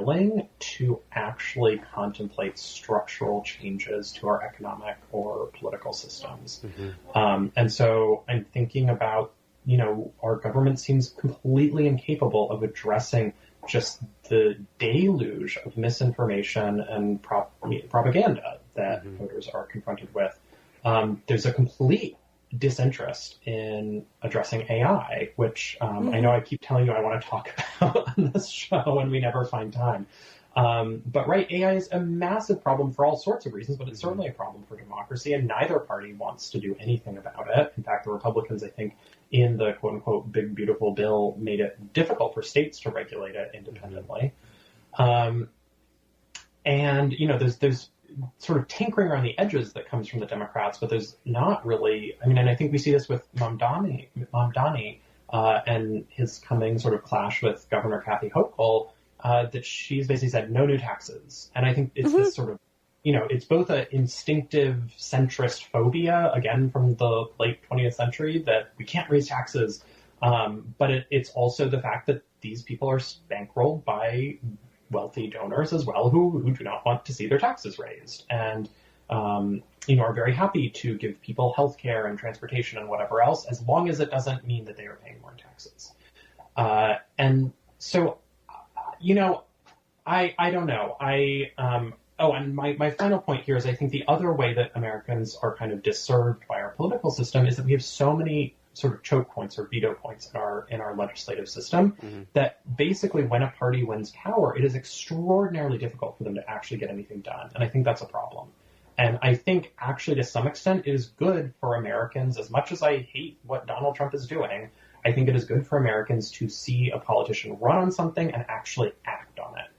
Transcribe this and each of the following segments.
willing to actually contemplate structural changes to our economic or political systems. And so I'm thinking about, our government seems completely incapable of addressing just the deluge of misinformation and propaganda that voters are confronted with. There's a complete disinterest in addressing AI, which I know I keep telling you I want to talk about on this show and we never find time. But AI is a massive problem for all sorts of reasons, but it's certainly a problem for democracy, and neither party wants to do anything about it. In fact, the Republicans, I think, in the quote-unquote big, beautiful bill, made it difficult for states to regulate it independently. And, there's sort of tinkering around the edges that comes from the Democrats, but there's not really, and I think we see this with Mamdani and his coming sort of clash with Governor Kathy Hochul, that she's basically said no new taxes. And I think it's this sort of, it's both an instinctive centrist phobia, again, from the late 20th century, that we can't raise taxes. But it's also the fact that these people are bankrolled by wealthy donors as well, who do not want to see their taxes raised. And, are very happy to give people health care and transportation and whatever else, as long as it doesn't mean that they are paying more taxes. And so, I don't know. And my final point here is I think the other way that Americans are kind of disserved by our political system is that we have so many sort of choke points or veto points in our legislative system that basically when a party wins power, it is extraordinarily difficult for them to actually get anything done. And I think that's a problem. And I think actually to some extent it is good for Americans, as much as I hate what Donald Trump is doing, I think it is good for Americans to see a politician run on something and actually act on it.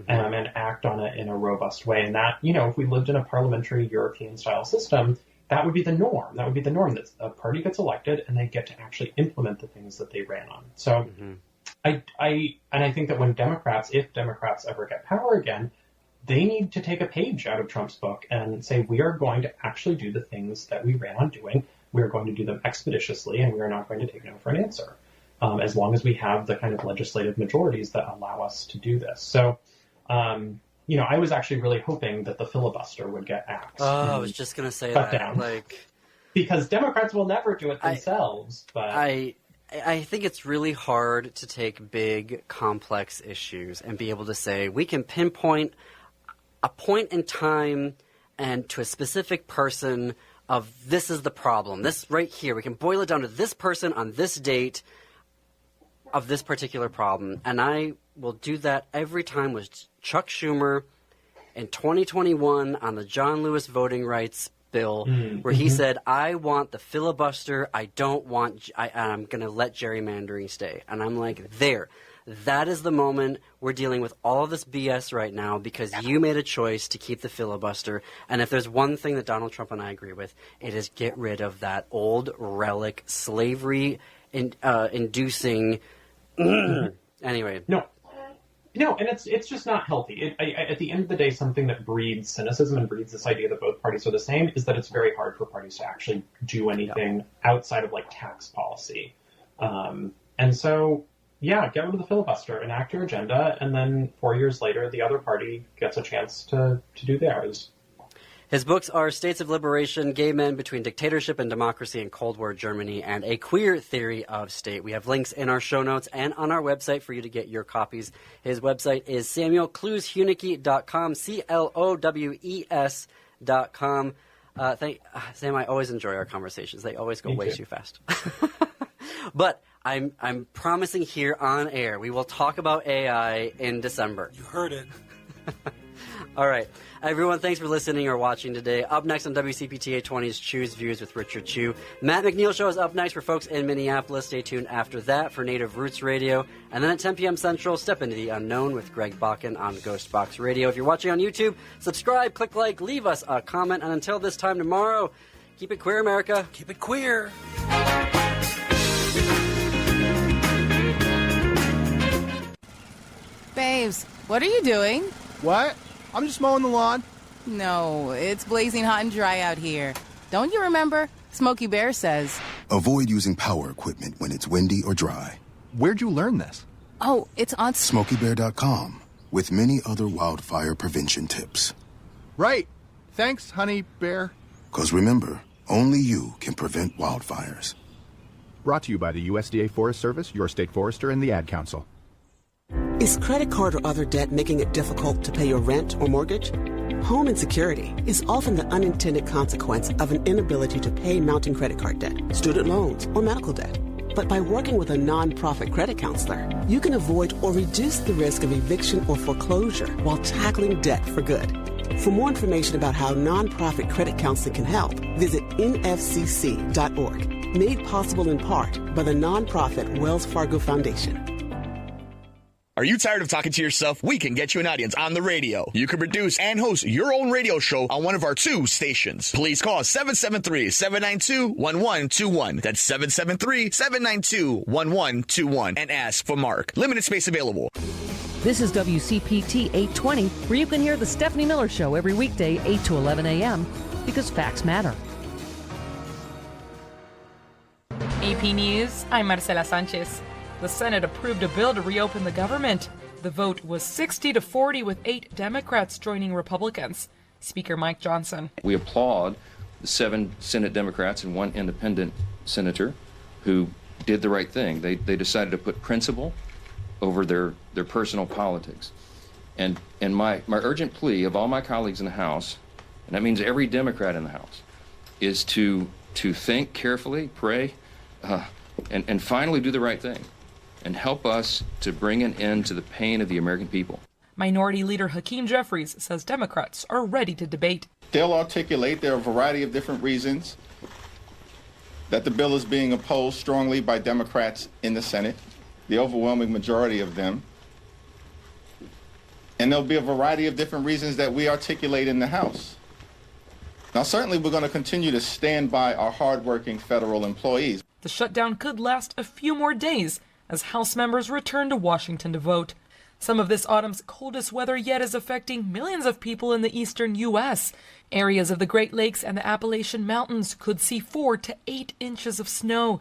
And act on it in a robust way. And that, if we lived in a parliamentary European-style system, that would be the norm. That would be the norm, that a party gets elected and they get to actually implement the things that they ran on. So I think that when if Democrats ever get power again, they need to take a page out of Trump's book and say, we are going to actually do the things that we ran on doing. We are going to do them expeditiously, and we are not going to take no for an answer, as long as we have the kind of legislative majorities that allow us to do this. So, I was actually really hoping that the filibuster would get axed. I was just going to say that. Down. Because Democrats will never do it themselves. But I think it's really hard to take big, complex issues and be able to say, we can pinpoint a point in time and to a specific person of this is the problem. This right here, we can boil it down to this person on this date of this particular problem. And I will do that every time with Chuck Schumer in 2021 on the John Lewis voting rights bill, where he said, I want the filibuster. I'm going to let gerrymandering stay. And I'm like, that is the moment. We're dealing with all of this BS right now because you made a choice to keep the filibuster. And if there's one thing that Donald Trump and I agree with, it is get rid of that old relic slavery inducing. Anyway. No, and it's just not healthy. At the end of the day, something that breeds cynicism and breeds this idea that both parties are the same is that it's very hard for parties to actually do anything outside of tax policy. And so, get rid of the filibuster, enact your agenda, and then 4 years later, the other party gets a chance to do theirs. His books are States of Liberation, Gay Men Between Dictatorship and Democracy in Cold War Germany, and A Queer Theory of State. We have links in our show notes and on our website for you to get your copies. His website is SamuelClewsHunicke.com, CLOWES.com. Sam, I always enjoy our conversations. They always go way too fast. But I'm promising here on air, we will talk about AI in December. You heard it. All right. Everyone, thanks for listening or watching today. Up next on WCPT 820's Choose Views with Richard Chu. Matt McNeil Show is up next for folks in Minneapolis. Stay tuned after that for Native Roots Radio. And then at 10 p.m. Central, Step Into the Unknown with Greg Bakken on Ghost Box Radio. If you're watching on YouTube, subscribe, click like, leave us a comment. And until this time tomorrow, keep it queer, America. Keep it queer. Babes, what are you doing? What? I'm just mowing the lawn. No, it's blazing hot and dry out here. Don't you remember? Smokey Bear says. Avoid using power equipment when it's windy or dry. Where'd you learn this? Oh, it's on SmokeyBear.com. with many other wildfire prevention tips. Right. Thanks, honey bear. Because remember, only you can prevent wildfires. Brought to you by the USDA Forest Service, your state forester, and the Ad Council. Is credit card or other debt making it difficult to pay your rent or mortgage? Home insecurity is often the unintended consequence of an inability to pay mounting credit card debt, student loans, or medical debt. But by working with a nonprofit credit counselor, you can avoid or reduce the risk of eviction or foreclosure while tackling debt for good. For more information about how nonprofit credit counseling can help, visit nfcc.org. Made possible in part by the nonprofit Wells Fargo Foundation. Are you tired of talking to yourself? We can get you an audience on the radio. You can produce and host your own radio show on one of our 2 stations. Please call 773-792-1121. That's 773-792-1121 and ask for Mark. Limited space available. This is WCPT 820, where you can hear the Stephanie Miller Show every weekday, 8 to 11 a.m., because facts matter. AP News, I'm Marcela Sanchez. The Senate approved a bill to reopen the government. The vote was 60-40 with 8 Democrats joining Republicans. Speaker Mike Johnson. We applaud the 7 Senate Democrats and 1 independent senator who did the right thing. They decided to put principle over their personal politics. And my urgent plea of all my colleagues in the House, and that means every Democrat in the House, is to think carefully, pray, and finally do the right thing and help us to bring an end to the pain of the American people. Minority Leader Hakeem Jeffries says Democrats are ready to debate. They'll articulate there are a variety of different reasons that the bill is being opposed strongly by Democrats in the Senate, the overwhelming majority of them. And there'll be a variety of different reasons that we articulate in the House. Now, certainly we're going to continue to stand by our hardworking federal employees. The shutdown could last a few more days as House members return to Washington to vote. Some of this autumn's coldest weather yet is affecting millions of people in the eastern U.S. Areas of the Great Lakes and the Appalachian Mountains could see 4 to 8 inches of snow.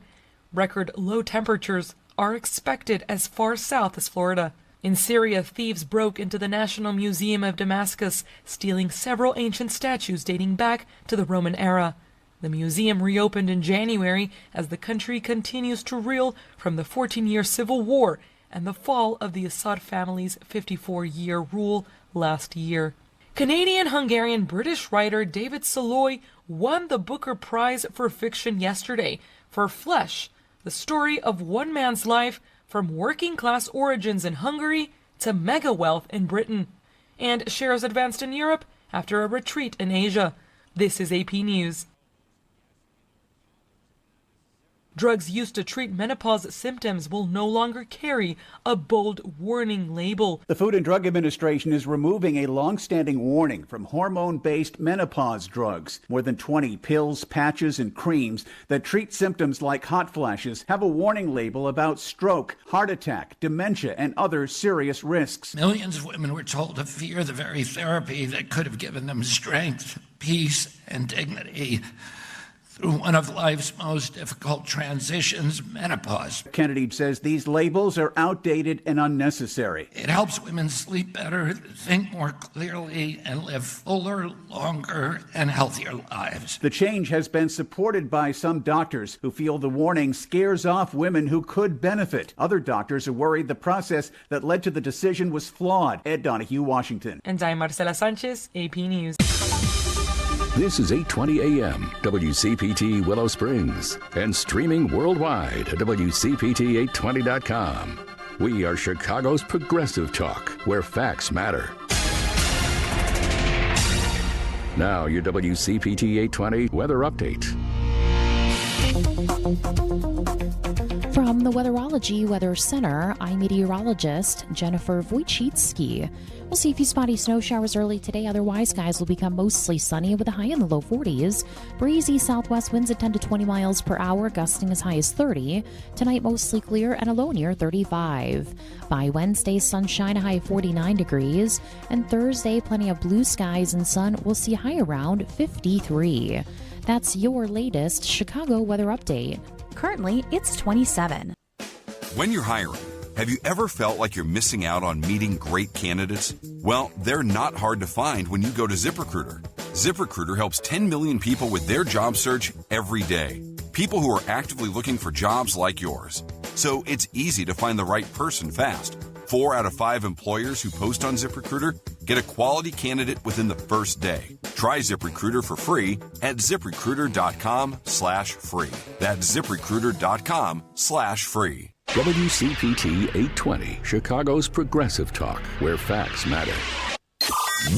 Record low temperatures are expected as far south as Florida. In Syria, thieves broke into the National Museum of Damascus, stealing several ancient statues dating back to the Roman era. The museum reopened in January as the country continues to reel from the 14-year civil war and the fall of the Assad family's 54-year rule last year. Canadian-Hungarian-British writer David Soloy won the Booker Prize for fiction yesterday for Flesh, the story of one man's life from working-class origins in Hungary to mega-wealth in Britain, and shares advanced in Europe after a retreat in Asia. This is AP News. Drugs used to treat menopause symptoms will no longer carry a bold warning label. The Food and Drug Administration is removing a long-standing warning from hormone-based menopause drugs. More than 20 pills, patches, and creams that treat symptoms like hot flashes have a warning label about stroke, heart attack, dementia, and other serious risks. Millions of women were told to fear the very therapy that could have given them strength, peace, and dignity through one of life's most difficult transitions, menopause. Kennedy says these labels are outdated and unnecessary. It helps women sleep better, think more clearly, and live fuller, longer, and healthier lives. The change has been supported by some doctors who feel the warning scares off women who could benefit. Other doctors are worried the process that led to the decision was flawed. Ed Donahue, Washington. And I'm Marcela Sanchez, AP News. This is 8:20 a.m. WCPT Willow Springs and streaming worldwide at WCPT820.com. We are Chicago's progressive talk, where facts matter. Now your WCPT 820 weather update. From the Weatherology Weather Center, I'm meteorologist Jennifer Wojcicki. We'll see a few spotty snow showers early today. Otherwise, skies will become mostly sunny with a high in the low 40s. Breezy southwest winds at 10 to 20 miles per hour, gusting as high as 30. Tonight, mostly clear and a low near 35. By Wednesday, sunshine, a high of 49 degrees. And Thursday, plenty of blue skies and sun. We'll see a high around 53. That's your latest Chicago weather update. Currently, it's 27. When you're hiring, Have you ever felt like you're missing out on meeting great candidates? Well, they're not hard to find when you go to ZipRecruiter. ZipRecruiter helps 10 million people with their job search every day. People who are actively looking for jobs like yours. So it's easy to find the right person fast. 4 out of 5 employers who post on ZipRecruiter get a quality candidate within the first day. Try ZipRecruiter for free at ZipRecruiter.com/free. That's ZipRecruiter.com/free. WCPT 820, Chicago's progressive talk, where facts matter.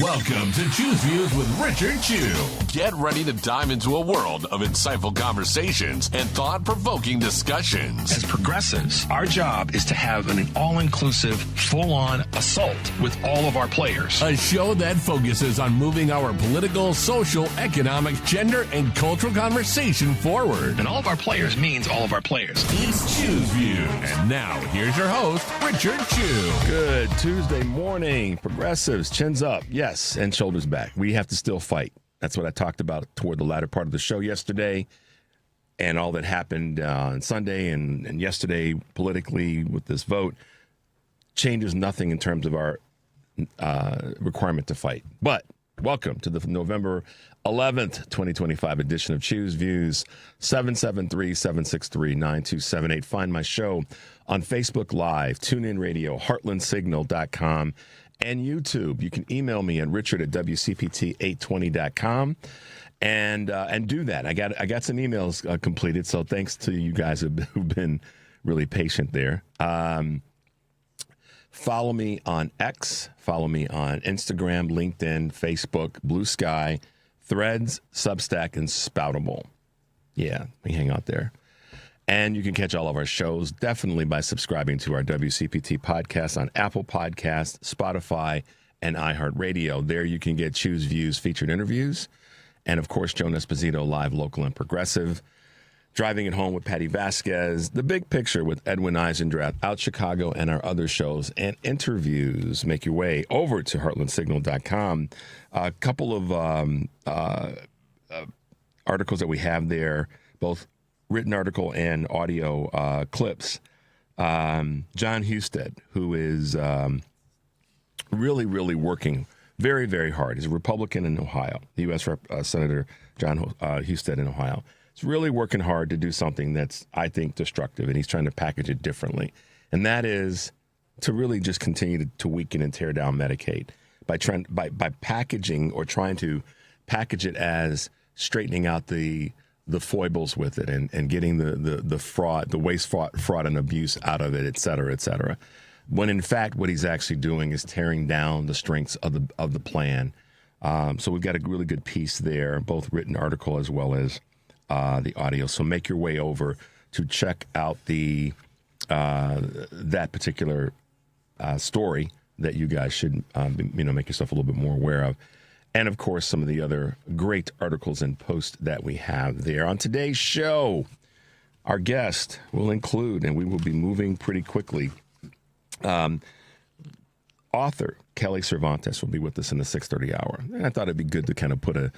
Welcome to Choose Views with Richard Chew. Get ready to dive into a world of insightful conversations and thought-provoking discussions. As progressives, our job is to have an all-inclusive, full-on assault with all of our players. A show that focuses on moving our political, social, economic, gender, and cultural conversation forward. And all of our players means all of our players. It's Choose Views. And now, here's your host, Richard Chew. Good Tuesday morning. Progressives, chins up. Yes, and shoulders back. We have to still fight. That's what I talked about toward the latter part of the show yesterday, and all that happened on Sunday and yesterday politically with this vote changes nothing in terms of our requirement to fight. But welcome to the November 11th, 2025 edition of Choose Views, 773-763-9278. Find my show on Facebook Live, TuneIn Radio, heartlandsignal.com, and YouTube. You can email me at richard@wcpt820.com and do that. I got some emails completed, so thanks to you guys who've been really patient there. Follow me on X, follow me on Instagram, LinkedIn, Facebook, Blue Sky, Threads, Substack, and Spoutable. Yeah, we hang out there. And you can catch all of our shows definitely by subscribing to our WCPT podcast on Apple Podcasts, Spotify, and iHeartRadio. There you can get Choose Views featured interviews. And, of course, Joan Esposito, live, local, and progressive. Driving It Home with Patty Vasquez. The Big Picture with Edwin Eisendrath, Out Chicago, and our other shows and interviews. Make your way over to heartlandsignal.com. A couple of articles that we have there, both written article and audio clips. John Husted, who is really, really working very, very hard. He's a Republican in Ohio, the U.S. Senator John Husted in Ohio. He's really working hard to do something that's, I think, destructive, and he's trying to package it differently. And that is to really just continue to weaken and tear down Medicaid by packaging or trying to package it as straightening out the foibles with it and getting the fraud, the waste, fraud and abuse out of it, et cetera, et cetera. When in fact, what he's actually doing is tearing down the strengths of the plan. So we've got a really good piece there, both written article as well as the audio. So make your way over to check out that particular story that you guys should make yourself a little bit more aware of. And, of course, some of the other great articles and posts that we have there. On today's show, our guest will include, and we will be moving pretty quickly, author Kelly Cervantes will be with us in the 6:30 hour. And I thought it'd be good to kind of put a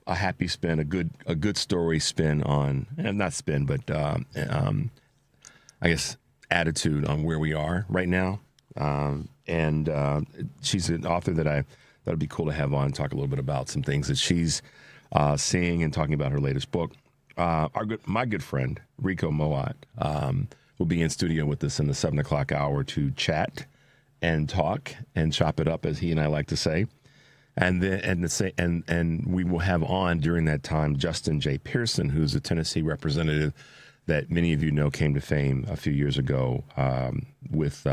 happy spin, a good story spin on, and not spin, but I guess attitude on where we are right now. And she's an author that that'd be cool to have on, talk a little bit about some things that she's seeing and talking about her latest book. My good friend, Rico Moat, will be in studio with us in the 7 o'clock hour to chat and talk and chop it up, as he and I like to say. And then we will have on during that time Justin J. Pearson, who's a Tennessee representative that many of you know came to fame a few years ago with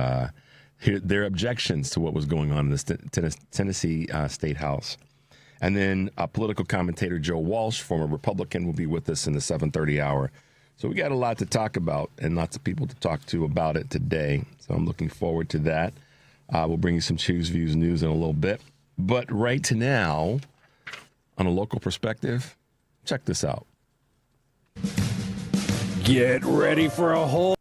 their objections to what was going on in the Tennessee State House. And then political commentator Joe Walsh, former Republican, will be with us in the 7:30 hour. So we got a lot to talk about and lots of people to talk to about it today. So I'm looking forward to that. We'll bring you some Choose Views news in a little bit. But right now, on a local perspective, check this out. Get ready for a whole...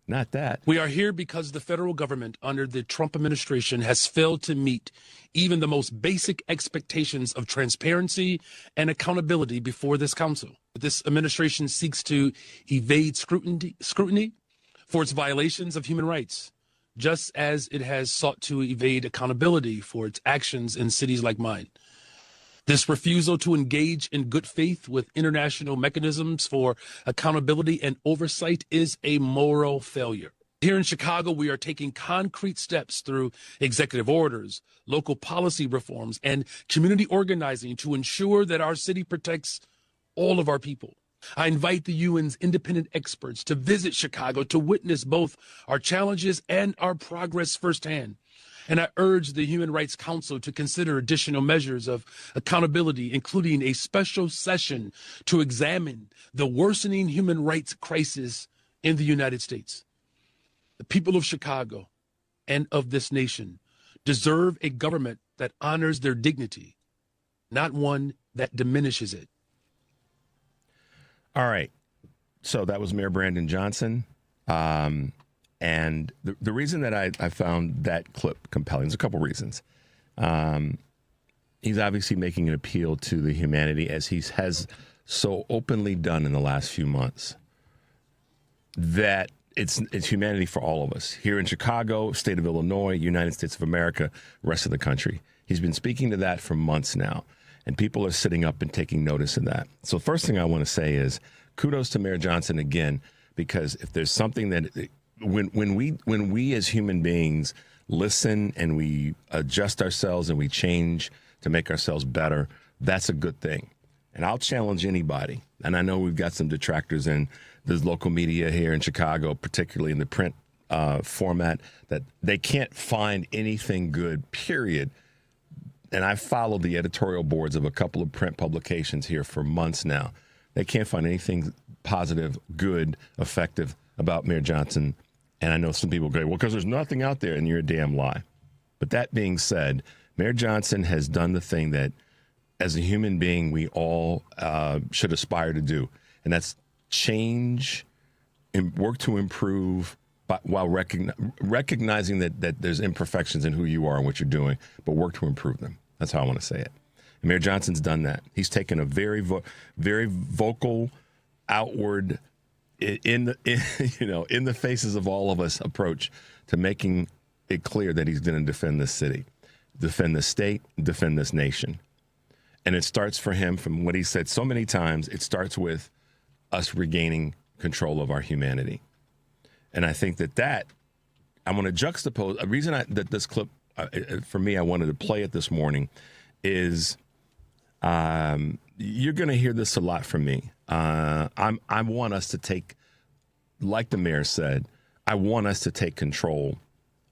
Not that. We are here because the federal government under the Trump administration has failed to meet even the most basic expectations of transparency and accountability before this council. This administration seeks to evade scrutiny, for its violations of human rights, just as it has sought to evade accountability for its actions in cities like mine. This refusal to engage in good faith with international mechanisms for accountability and oversight is a moral failure. Here in Chicago, we are taking concrete steps through executive orders, local policy reforms, and community organizing to ensure that our city protects all of our people. I invite the UN's independent experts to visit Chicago to witness both our challenges and our progress firsthand. And I urge the Human Rights Council to consider additional measures of accountability, including a special session to examine the worsening human rights crisis in the United States. The people of Chicago and of this nation deserve a government that honors their dignity, not one that diminishes it. All right. So that was Mayor Brandon Johnson. And the reason that I found that clip compelling is a couple reasons. He's obviously making an appeal to the humanity, as he has so openly done in the last few months, that it's humanity for all of us. Here in Chicago, state of Illinois, United States of America, rest of the country. He's been speaking to that for months now, and people are sitting up and taking notice of that. So first thing I want to say is kudos to Mayor Johnson again, because if there's something that when we as human beings listen and we adjust ourselves and we change to make ourselves better, that's a good thing. And I'll challenge anybody. And I know we've got some detractors in the local media here in Chicago, particularly in the print format, that they can't find anything good, period. And I've followed the editorial boards of a couple of print publications here for months now. They can't find anything positive, good, effective about Mayor Johnson. And I know some people go, well, because there's nothing out there, and you're a damn lie. But that being said, Mayor Johnson has done the thing that, as a human being, we all should aspire to do, and that's change and work to improve, but while recognizing that there's imperfections in who you are and what you're doing, but work to improve them. That's how I want to say it. And Mayor Johnson's done that. He's taken a very vocal, outward, in the faces of all of us approach to making it clear that he's going to defend this city, defend the state, defend this nation. And it starts for him, from what he said so many times, it starts with us regaining control of our humanity. And I think that I want to juxtapose, a reason that this clip, for me, I wanted to play it this morning is, you're going to hear this a lot from me. I want us to take, like the mayor said, I want us to take control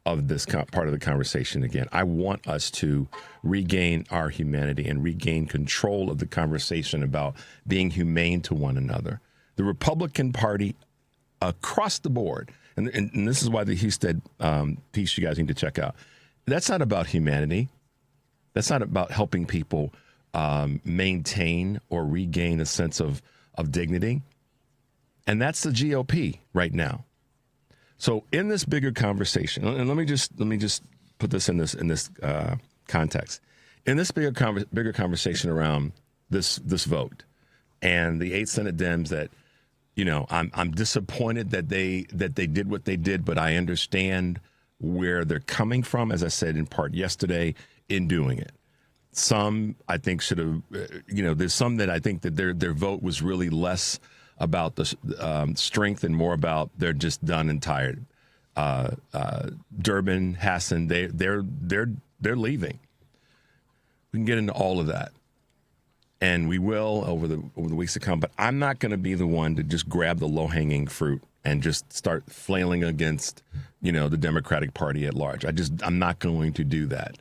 of this part of the conversation again. I want us to regain our humanity and regain control of the conversation about being humane to one another. The Republican Party across the board, and this is why the Husted piece you guys need to check out, that's not about humanity. That's not about helping people maintain or regain a sense of dignity. And that's the GOP right now. So in this bigger conversation, and let me just put this in this context. In this bigger conversation around this vote and the 8 Senate Dems that, I'm disappointed that they did what they did, but I understand where they're coming from, as I said in part yesterday, in doing it. Some I think should have, there's some that I think that their vote was really less about the strength and more about they're just done and tired. Durbin, Hassan, they're leaving. We can get into all of that, and we will over the weeks to come. But I'm not going to be the one to just grab the low-hanging fruit and just start flailing against, the Democratic Party at large. I'm not going to do that.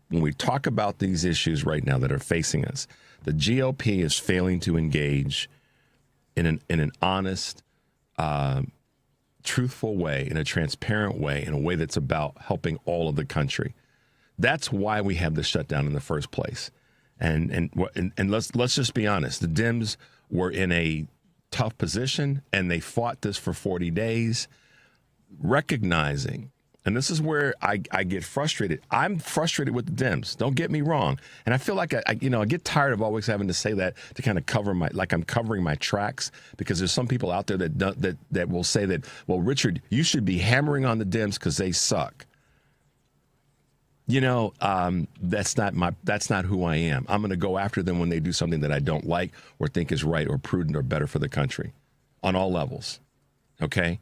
When we talk about these issues right now that are facing us, the GOP is failing to engage in an honest, truthful way, in a transparent way, in a way that's about helping all of the country. That's why we have the shutdown in the first place. And let's just be honest. The Dems were in a tough position, and they fought this for 40 days, recognizing And this is where I get frustrated. I'm frustrated with the Dems. Don't get me wrong. And I feel like I get tired of always having to say that to kind of cover I'm covering my tracks, because there's some people out there that will say that, well, Richard, you should be hammering on the Dems because they suck. That's not who I am. I'm going to go after them when they do something that I don't like or think is right or prudent or better for the country on all levels. Okay?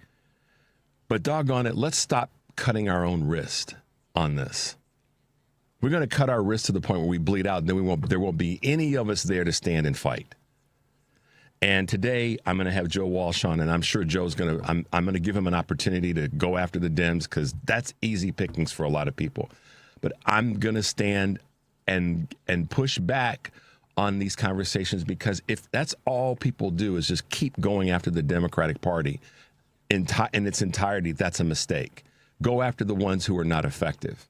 But doggone it, let's stop cutting our own wrist on this. We're going to cut our wrist to the point where we bleed out, and then there won't be any of us there to stand and fight. And today I'm going to have Joe Walsh on, and I'm sure Joe's going to, I'm going to give him an opportunity to go after the Dems, because that's easy pickings for a lot of people. But I'm going to stand and push back on these conversations, because if that's all people do is just keep going after the Democratic Party in its entirety, that's a mistake. Go after the ones who are not effective.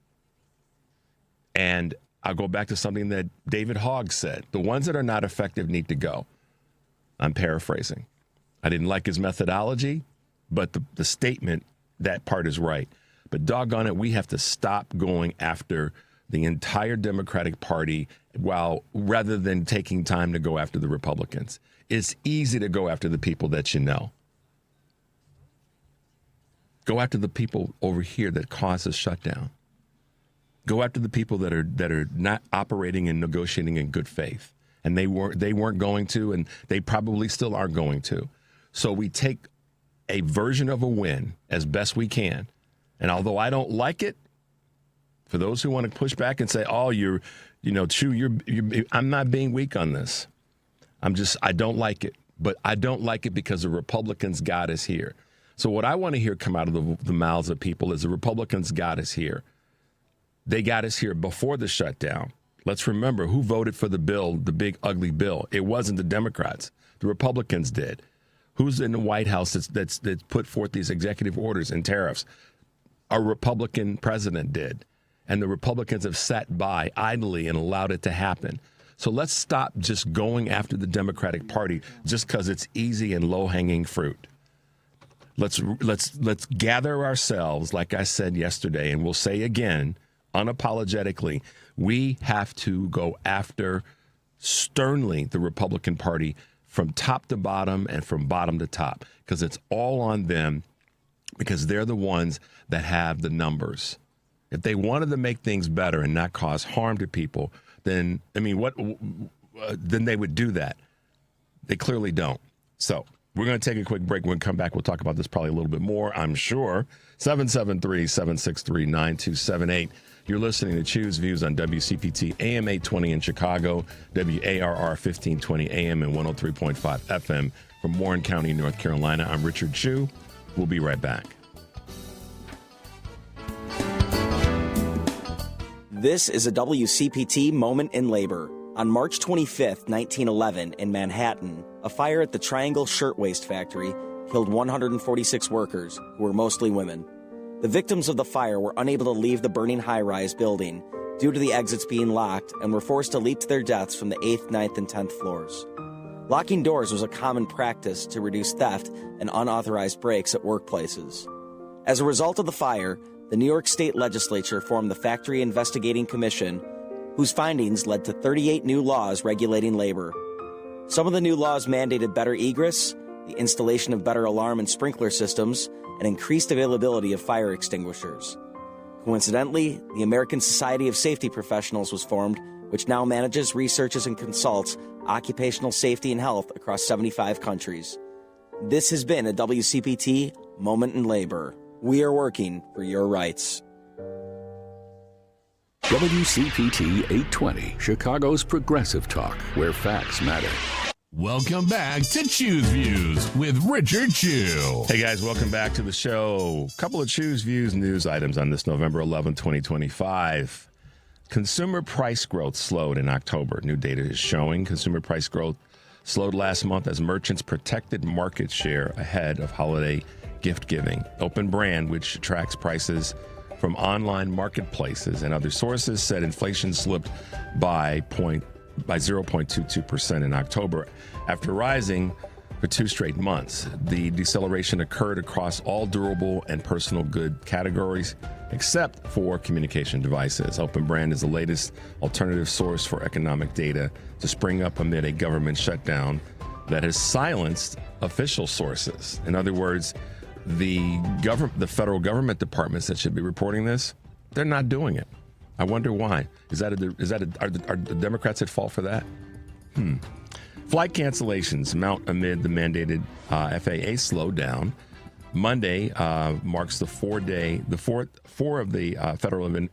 And I'll go back to something that David Hogg said. The ones that are not effective need to go. I'm paraphrasing. I didn't like his methodology, but the statement, that part is right. But doggone it, we have to stop going after the entire Democratic Party rather than taking time to go after the Republicans. It's easy to go after the people that you know. Go after the people over here that caused the shutdown. Go after the people that are not operating and negotiating in good faith. And they weren't going to, and they probably still aren't going to. So we take a version of a win as best we can. And although I don't like it, for those who want to push back and say, "Oh, I'm not being weak on this. I don't like it." But I don't like it because the Republicans got us here. So what I want to hear come out of the mouths of people is the Republicans got us here. They got us here before the shutdown. Let's remember who voted for the bill, the big ugly bill. It wasn't the Democrats. The Republicans did. Who's in the White House that's put forth these executive orders and tariffs? A Republican president did. And the Republicans have sat by idly and allowed it to happen. So let's stop just going after the Democratic Party just because it's easy and low-hanging fruit. Let's gather ourselves, like I said yesterday, and we'll say again, unapologetically, we have to go after sternly the Republican Party from top to bottom and from bottom to top, because it's all on them, because they're the ones that have the numbers. If they wanted to make things better and not cause harm to people, then, then they would do that. They clearly don't. So we're going to take a quick break. When we come back, we'll talk about this probably a little bit more, I'm sure. 773-763-9278. You're listening to Choose Views on WCPT AM 820 in Chicago, WARR 1520 AM and 103.5 FM from Warren County, North Carolina. I'm Richard Chu. We'll be right back. This is a WCPT moment in labor. On March 25th, 1911, in Manhattan, a fire at the Triangle Shirtwaist Factory killed 146 workers, who were mostly women. The victims of the fire were unable to leave the burning high-rise building due to the exits being locked and were forced to leap to their deaths from the 8th, 9th, and 10th floors. Locking doors was a common practice to reduce theft and unauthorized breaks at workplaces. As a result of the fire, the New York State Legislature formed the Factory Investigating Commission, whose findings led to 38 new laws regulating labor. Some of the new laws mandated better egress, the installation of better alarm and sprinkler systems, and increased availability of fire extinguishers. Coincidentally, the American Society of Safety Professionals was formed, which now manages, researches, and consults occupational safety and health across 75 countries. This has been a WCPT Moment in Labor. We are working for your rights. WCPT 820, Chicago's progressive talk, where facts matter. Welcome back to Choose Views with Richard Chu. Hey guys, welcome back to the show. A couple of Choose Views news items on this November 11, 2025. Consumer price growth slowed in October. New data is showing consumer price growth slowed last month as merchants protected market share ahead of holiday gift giving. Open Brand, which tracks prices from online marketplaces and other sources, said inflation slipped by 0.22% in October after rising for 2 straight months. The deceleration occurred across all durable and personal good categories, except for communication devices. Open Brand is the latest alternative source for economic data to spring up amid a government shutdown that has silenced official sources. In other words, the federal government departments that should be reporting this, they're not doing it. I wonder why. Are the Democrats at fault for that? Flight cancellations mount amid the mandated FAA slowdown. Monday marks the four of the Federal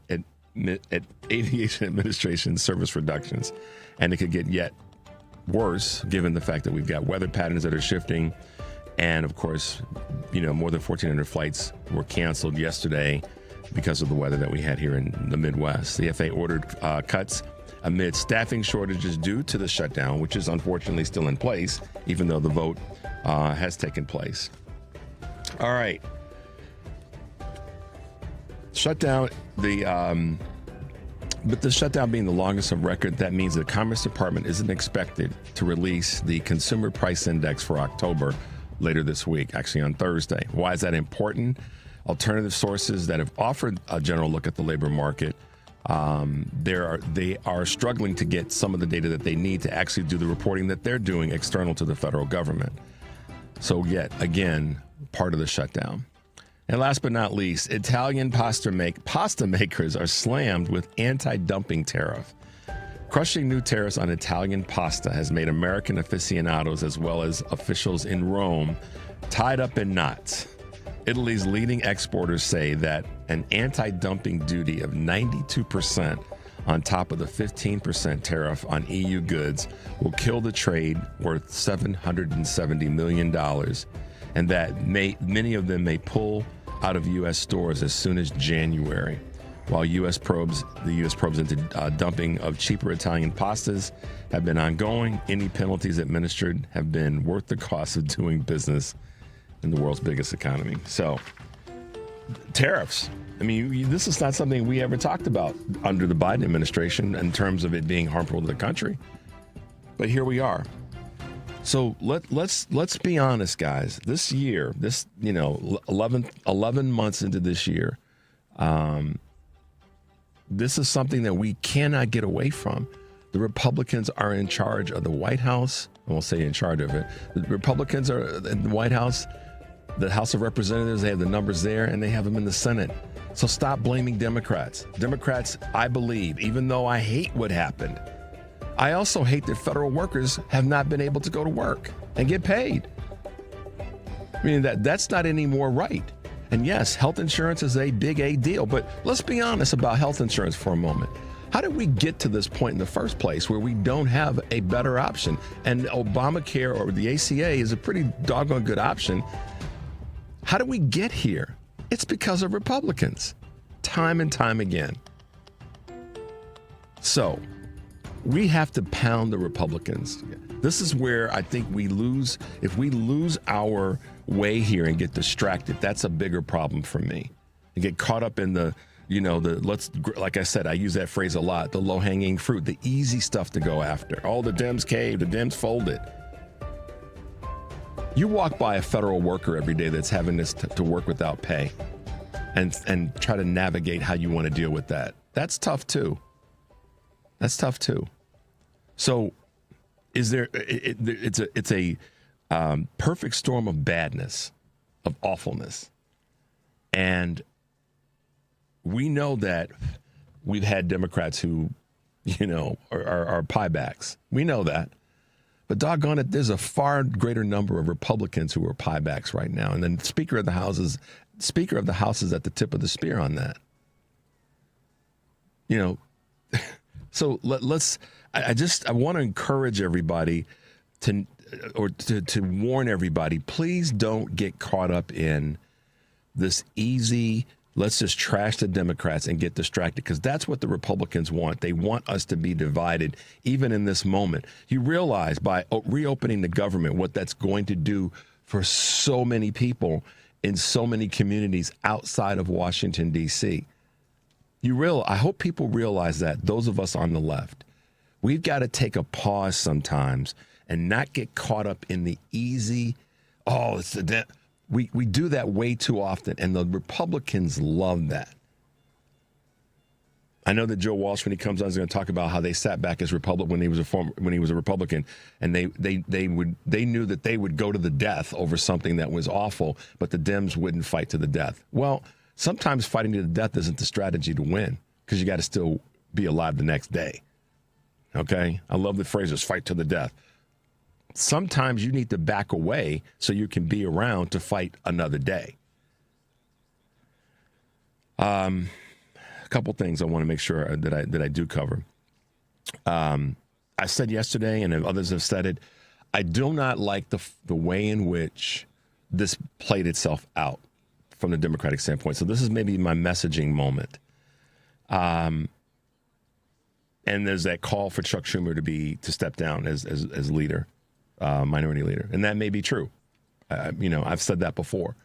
Aviation Administration service reductions, and it could get yet worse given the fact that we've got weather patterns that are shifting, and of course, more than 1,400 flights were canceled yesterday because of the weather that we had here in the Midwest. The FAA ordered cuts amid staffing shortages due to the shutdown, which is unfortunately still in place, even though the vote has taken place. All right. Shutdown, but the shutdown being the longest on record, that means the Commerce Department isn't expected to release the Consumer Price Index for October later this week, actually on Thursday. Why is that important? Alternative sources that have offered a general look at the labor market, they are struggling to get some of the data that they need to actually do the reporting that they're doing external to the federal government. So yet again, part of the shutdown. And last but not least, Italian pasta makers are slammed with anti-dumping tariff. Crushing new tariffs on Italian pasta has made American aficionados as well as officials in Rome tied up in knots. Italy's leading exporters say that an anti-dumping duty of 92% on top of the 15% tariff on EU goods will kill the trade worth $770 million, and that many of them may pull out of U.S. stores as soon as January. While the U.S. probes into dumping of cheaper Italian pastas have been ongoing, any penalties administered have been worth the cost of doing business in the world's biggest economy. So, tariffs. I mean, this is not something we ever talked about under the Biden administration in terms of it being harmful to the country. But here we are. So let's be honest, guys. This year, 11 months into this year, this is something that we cannot get away from. The Republicans are in charge of the White House. I won't say in charge of it. The Republicans are in the White House, the House of Representatives. They have the numbers there, and they have them in the Senate. So stop blaming Democrats. Democrats, I believe, even though I hate what happened, I also hate that federal workers have not been able to go to work and get paid. I mean, that's not any more right. And yes, health insurance is a big A deal, but let's be honest about health insurance for a moment. How did we get to this point in the first place where we don't have a better option? And Obamacare or the ACA is a pretty doggone good option. How did we get here? It's because of Republicans, time and time again. So we have to pound the Republicans. This is where I think we lose. If we lose our way here and get distracted, that's a bigger problem for me. And get caught up in like I said, I use that phrase a lot, the low-hanging fruit, the easy stuff to go after. Oh, the Dems caved, the Dems folded. You walk by a federal worker every day that's having this to work without pay and try to navigate how you want to deal with that. That's tough too. So it's a perfect storm of badness, of awfulness. And we know that we've had Democrats who, are piebacks. We know that. But doggone it, there's a far greater number of Republicans who are piebacks right now. And then Speaker of the House is at the tip of the spear on that. So I want to encourage everybody to warn everybody, please don't get caught up in this easy, let's just trash the Democrats and get distracted, because that's what the Republicans want. They want us to be divided, even in this moment. You realize by reopening the government what that's going to do for so many people in so many communities outside of Washington, D.C. I hope people realize that, those of us on the left. We've got to take a pause sometimes and not get caught up in the easy, it's the we do that way too often, and the Republicans love that. I know that Joe Walsh, when he comes on, is going to talk about how they sat back as Republican when he was a Republican, and they knew that they would go to the death over something that was awful, but the Dems wouldn't fight to the death. Well, sometimes fighting to the death isn't the strategy to win, because you got to still be alive the next day. Okay? I love the phrases, fight to the death. Sometimes you need to back away so you can be around to fight another day. A couple things I want to make sure that I do cover. I said yesterday, and others have said it, I do not like the way in which this played itself out from the Democratic standpoint. So this is maybe my messaging moment. And there's that call for Chuck Schumer to step down as leader, minority leader, and that may be true. I've said that before.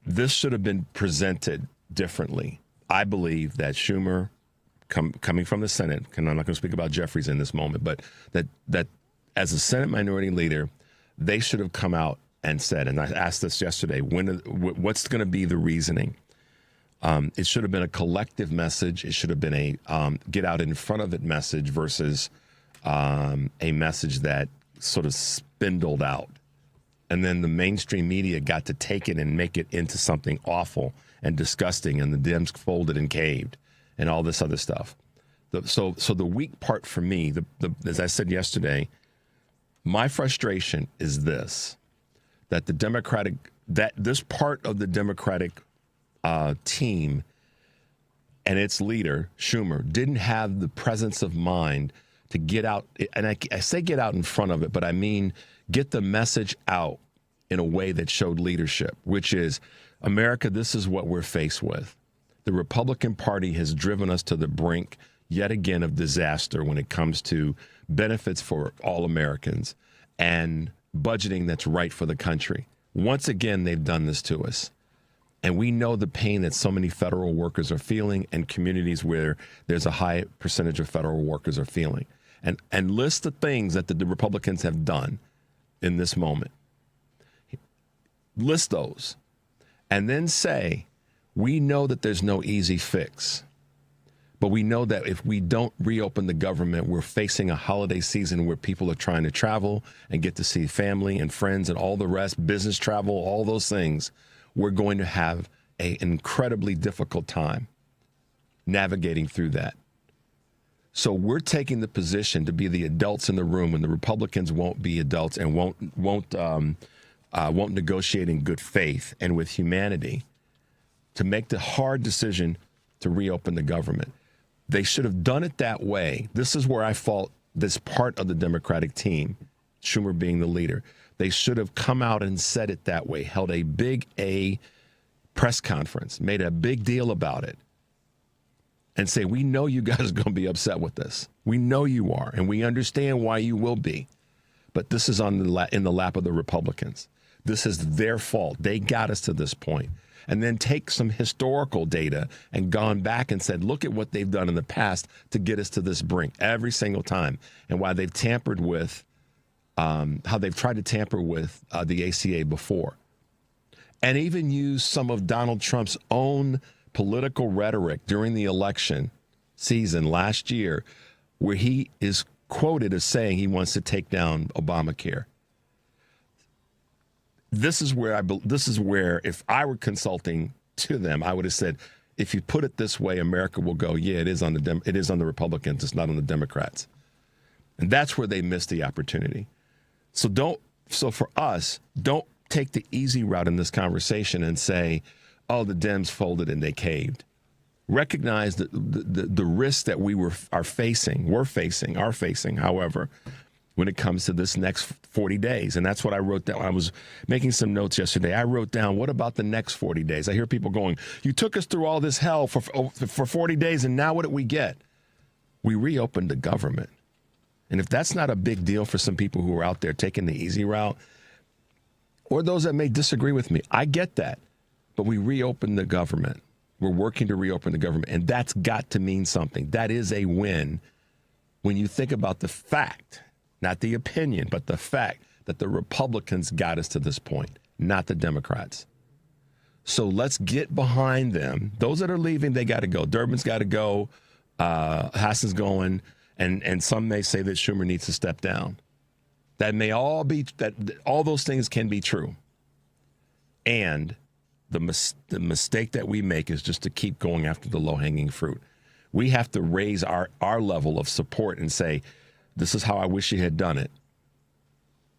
This should have been presented differently. I believe that Schumer, coming from the Senate, and I'm not going to speak about Jeffries in this moment, but that as a Senate minority leader, they should have come out and said, and I asked this yesterday, what's going to be the reasoning? It should have been a collective message. It should have been a get out in front of it message versus a message that sort of spindled out. And then the mainstream media got to take it and make it into something awful and disgusting, and the Dems folded and caved and all this other stuff. So the weak part for me, as I said yesterday, my frustration is this, that this part of the Democratic team and its leader, Schumer, didn't have the presence of mind to get out, and I say get out in front of it, but I mean get the message out in a way that showed leadership, which is, America, this is what we're faced with. The Republican Party has driven us to the brink yet again of disaster when it comes to benefits for all Americans and budgeting that's right for the country. Once again, they've done this to us. And we know the pain that so many federal workers are feeling, and communities where there's a high percentage of federal workers are feeling. And list the things that the Republicans have done in this moment. List those. And then say, we know that there's no easy fix. But we know that if we don't reopen the government, we're facing a holiday season where people are trying to travel and get to see family and friends and all the rest, business travel, all those things. We're going to have an incredibly difficult time navigating through that. So we're taking the position to be the adults in the room when the Republicans won't be adults and won't negotiate in good faith and with humanity to make the hard decision to reopen the government. They should have done it that way. This is where I fault this part of the Democratic team, Schumer being the leader. They should have come out and said it that way, held a big A press conference, made a big deal about it, and say, we know you guys are going to be upset with this. We know you are, and we understand why you will be. But this is in the lap of the Republicans. This is their fault. They got us to this point. And then take some historical data and gone back and said, look at what they've done in the past to get us to this brink every single time, and why they've tampered with, how they've tried to tamper with the ACA before. And even use some of Donald Trump's own political rhetoric during the election season last year, where he is quoted as saying he wants to take down Obamacare. This is where if I were consulting to them, I would have said, if you put it this way, America will go, yeah, it is on the Republicans, it's not on the Democrats. And that's where they missed the opportunity. So for us, don't take the easy route in this conversation and say, oh, the Dems folded and they caved. Recognize the risks that are facing, however, when it comes to this next 40 days. And that's what I wrote down. I was making some notes yesterday. I wrote down, what about the next 40 days? I hear people going, you took us through all this hell for 40 days, and now what did we get? We reopened the government. And if that's not a big deal for some people who are out there taking the easy route, or those that may disagree with me, I get that. But we reopened the government. We're working to reopen the government, and that's got to mean something. That is a win when you think about the fact not the opinion, but the fact that the Republicans got us to this point, not the Democrats. So let's get behind them. Those that are leaving, they got to go. Durbin's got to go. Hassan's going. And some may say that Schumer needs to step down. That may all be, that all those things can be true. And the mistake that we make is just to keep going after the low-hanging fruit. We have to raise our level of support and say, this is how I wish you had done it.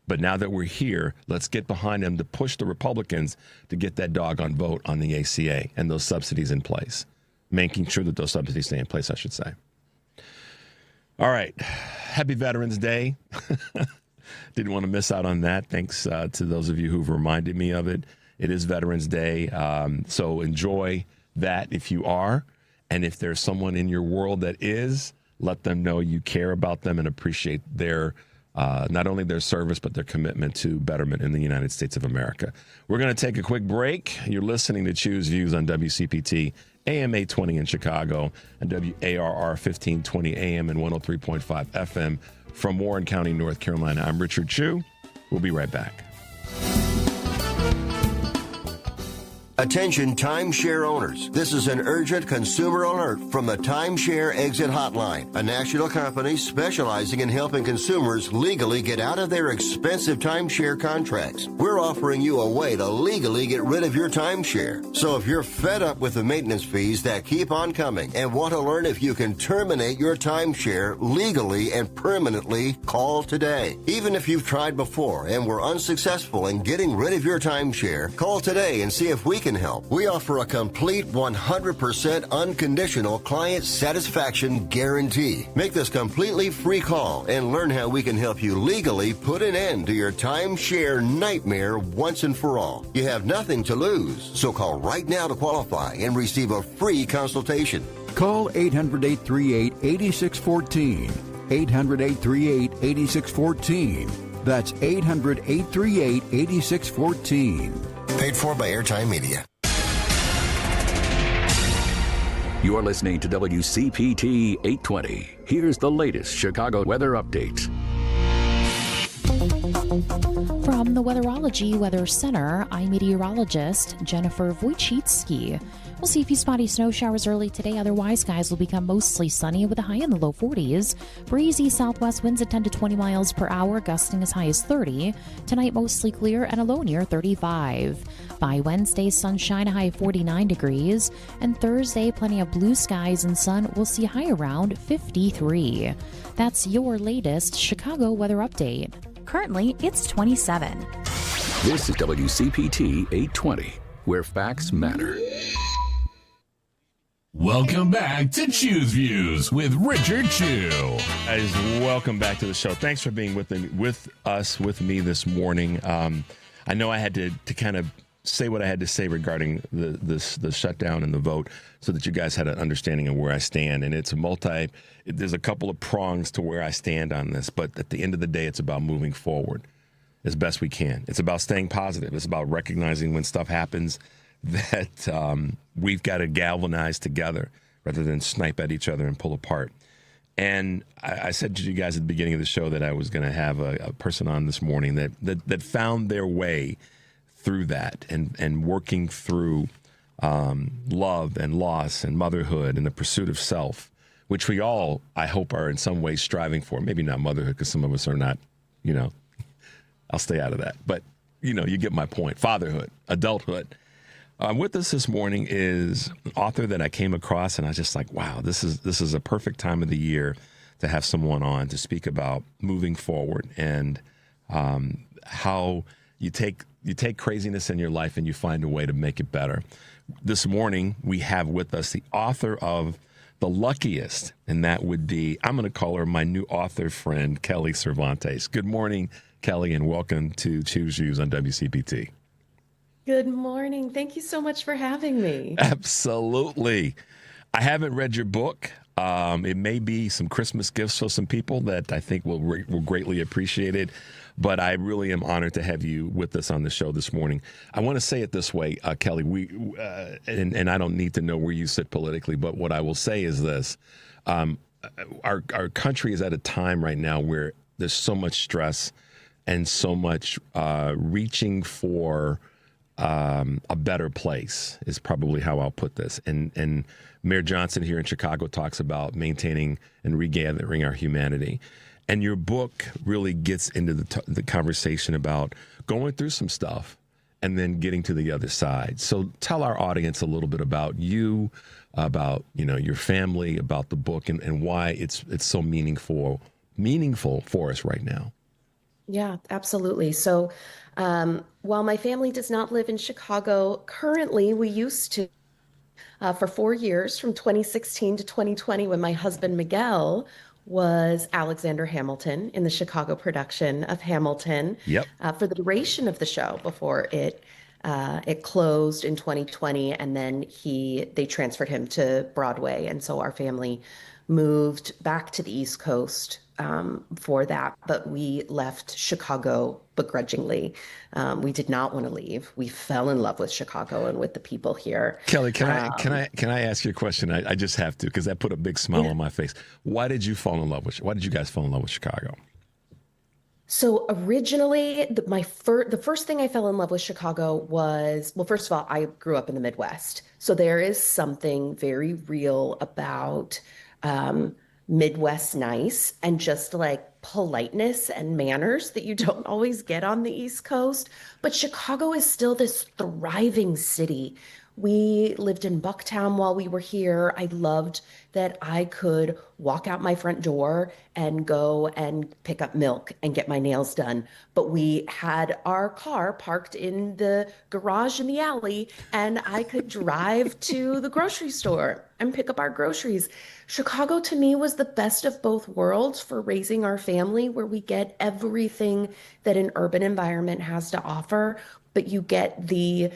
But now that we're here, let's get behind them to push the Republicans to get that doggone vote on the ACA and those subsidies in place. Making sure that those subsidies stay in place, I should say. All right. Happy Veterans Day. Didn't want to miss out on that. Thanks to those of you who've reminded me of it. It is Veterans Day. So enjoy that if you are. And if there's someone in your world that is, let them know you care about them and appreciate their not only their service, but their commitment to betterment in the United States of America. We're going to take a quick break. You're listening to Choose Views on WCPT, AM 820 in Chicago, and WARR 1520 AM and 103.5 FM from Warren County, North Carolina. I'm Richard Chu. We'll be right back. Attention timeshare owners. This is an urgent consumer alert from the Timeshare Exit Hotline, a national company specializing in helping consumers legally get out of their expensive timeshare contracts. We're offering you a way to legally get rid of your timeshare. So if you're fed up with the maintenance fees that keep on coming and want to learn if you can terminate your timeshare legally and permanently, call today. Even if you've tried before and were unsuccessful in getting rid of your timeshare, call today and see if we can help. We offer a complete 100% unconditional client satisfaction guarantee. Make this completely free call and learn how we can help you legally put an end to your timeshare nightmare once and for all. You have nothing to lose, so call right now to qualify and receive a free consultation. Call 800-838-8614. 800-838-8614. That's 800-838-8614. Paid for by Airtime Media. You're listening to WCPT 820. Here's the latest Chicago weather update. From the Weatherology Weather Center, I'm meteorologist Jennifer Wojcicki. We'll see a few spotty snow showers early today. Otherwise, skies will become mostly sunny with a high in the low 40s. Breezy southwest winds at 10 to 20 miles per hour, gusting as high as 30. Tonight, mostly clear and a low near 35. By Wednesday, sunshine, a high of 49 degrees. And Thursday, plenty of blue skies and sun. We'll see a high around 53. That's your latest Chicago weather update. Currently, it's 27. This is WCPT 820, where facts matter. Welcome back to Choose Views with Richard Chu. Guys, welcome back to the show. Thanks for being with me this morning. I know I had to kind of say what I had to say regarding the shutdown and the vote so that you guys had an understanding of where I stand. And it's there's a couple of prongs to where I stand on this, but at the end of the day, it's about moving forward as best we can. It's about staying positive. It's about recognizing when stuff happens that we've got to galvanize together rather than snipe at each other and pull apart. And I said to you guys at the beginning of the show that I was going to have a person on this morning that found their way through that and working through love and loss and motherhood and the pursuit of self, which we all, I hope, are in some way striving for. Maybe not motherhood, because some of us are not, I'll stay out of that. But, you get my point. Fatherhood, adulthood. With us this morning is an author that I came across, and I was just like, wow, this is a perfect time of the year to have someone on to speak about moving forward and how you take craziness in your life and you find a way to make it better. This morning, we have with us the author of The Luckiest, and that would be, I'm going to call her my new author friend, Kelly Cervantes. Good morning, Kelly, and welcome to Choose Views on WCPT. Good morning. Thank you so much for having me. Absolutely. I haven't read your book. It may be some Christmas gifts for some people that I think will greatly appreciate it. But I really am honored to have you with us on the show this morning. I want to say it this way, Kelly, and I don't need to know where you sit politically, but what I will say is this. Our country is at a time right now where there's so much stress and so much reaching for a better place is probably how I'll put this. And Mayor Johnson here in Chicago talks about maintaining and regathering our humanity. And your book really gets into the conversation about going through some stuff and then getting to the other side. So tell our audience a little bit about you, about your family, about the book, and why it's so meaningful for us right now. Yeah, absolutely. So while my family does not live in Chicago currently, we used to for 4 years, from 2016 to 2020, when my husband Miguel was Alexander Hamilton in the Chicago production of Hamilton. Yep. For the duration of the show before it closed in 2020, and then they transferred him to Broadway, and so our family moved back to the East Coast for that, but we left Chicago begrudgingly. We did not want to leave. We fell in love with Chicago and with the people here. Kelly, can I ask you a question? I just have to, because that put a big smile on my face. Why did you guys fall in love with Chicago? So originally, the first thing I fell in love with Chicago was, well, first of all, I grew up in the Midwest. So there is something very real about Midwest nice and just like politeness and manners that you don't always get on the East Coast. But Chicago is still this thriving city. We lived in Bucktown while we were here. I loved that I could walk out my front door and go and pick up milk and get my nails done. But we had our car parked in the garage in the alley, and I could drive to the grocery store and pick up our groceries. Chicago to me was the best of both worlds for raising our family, where we get everything that an urban environment has to offer, but you get the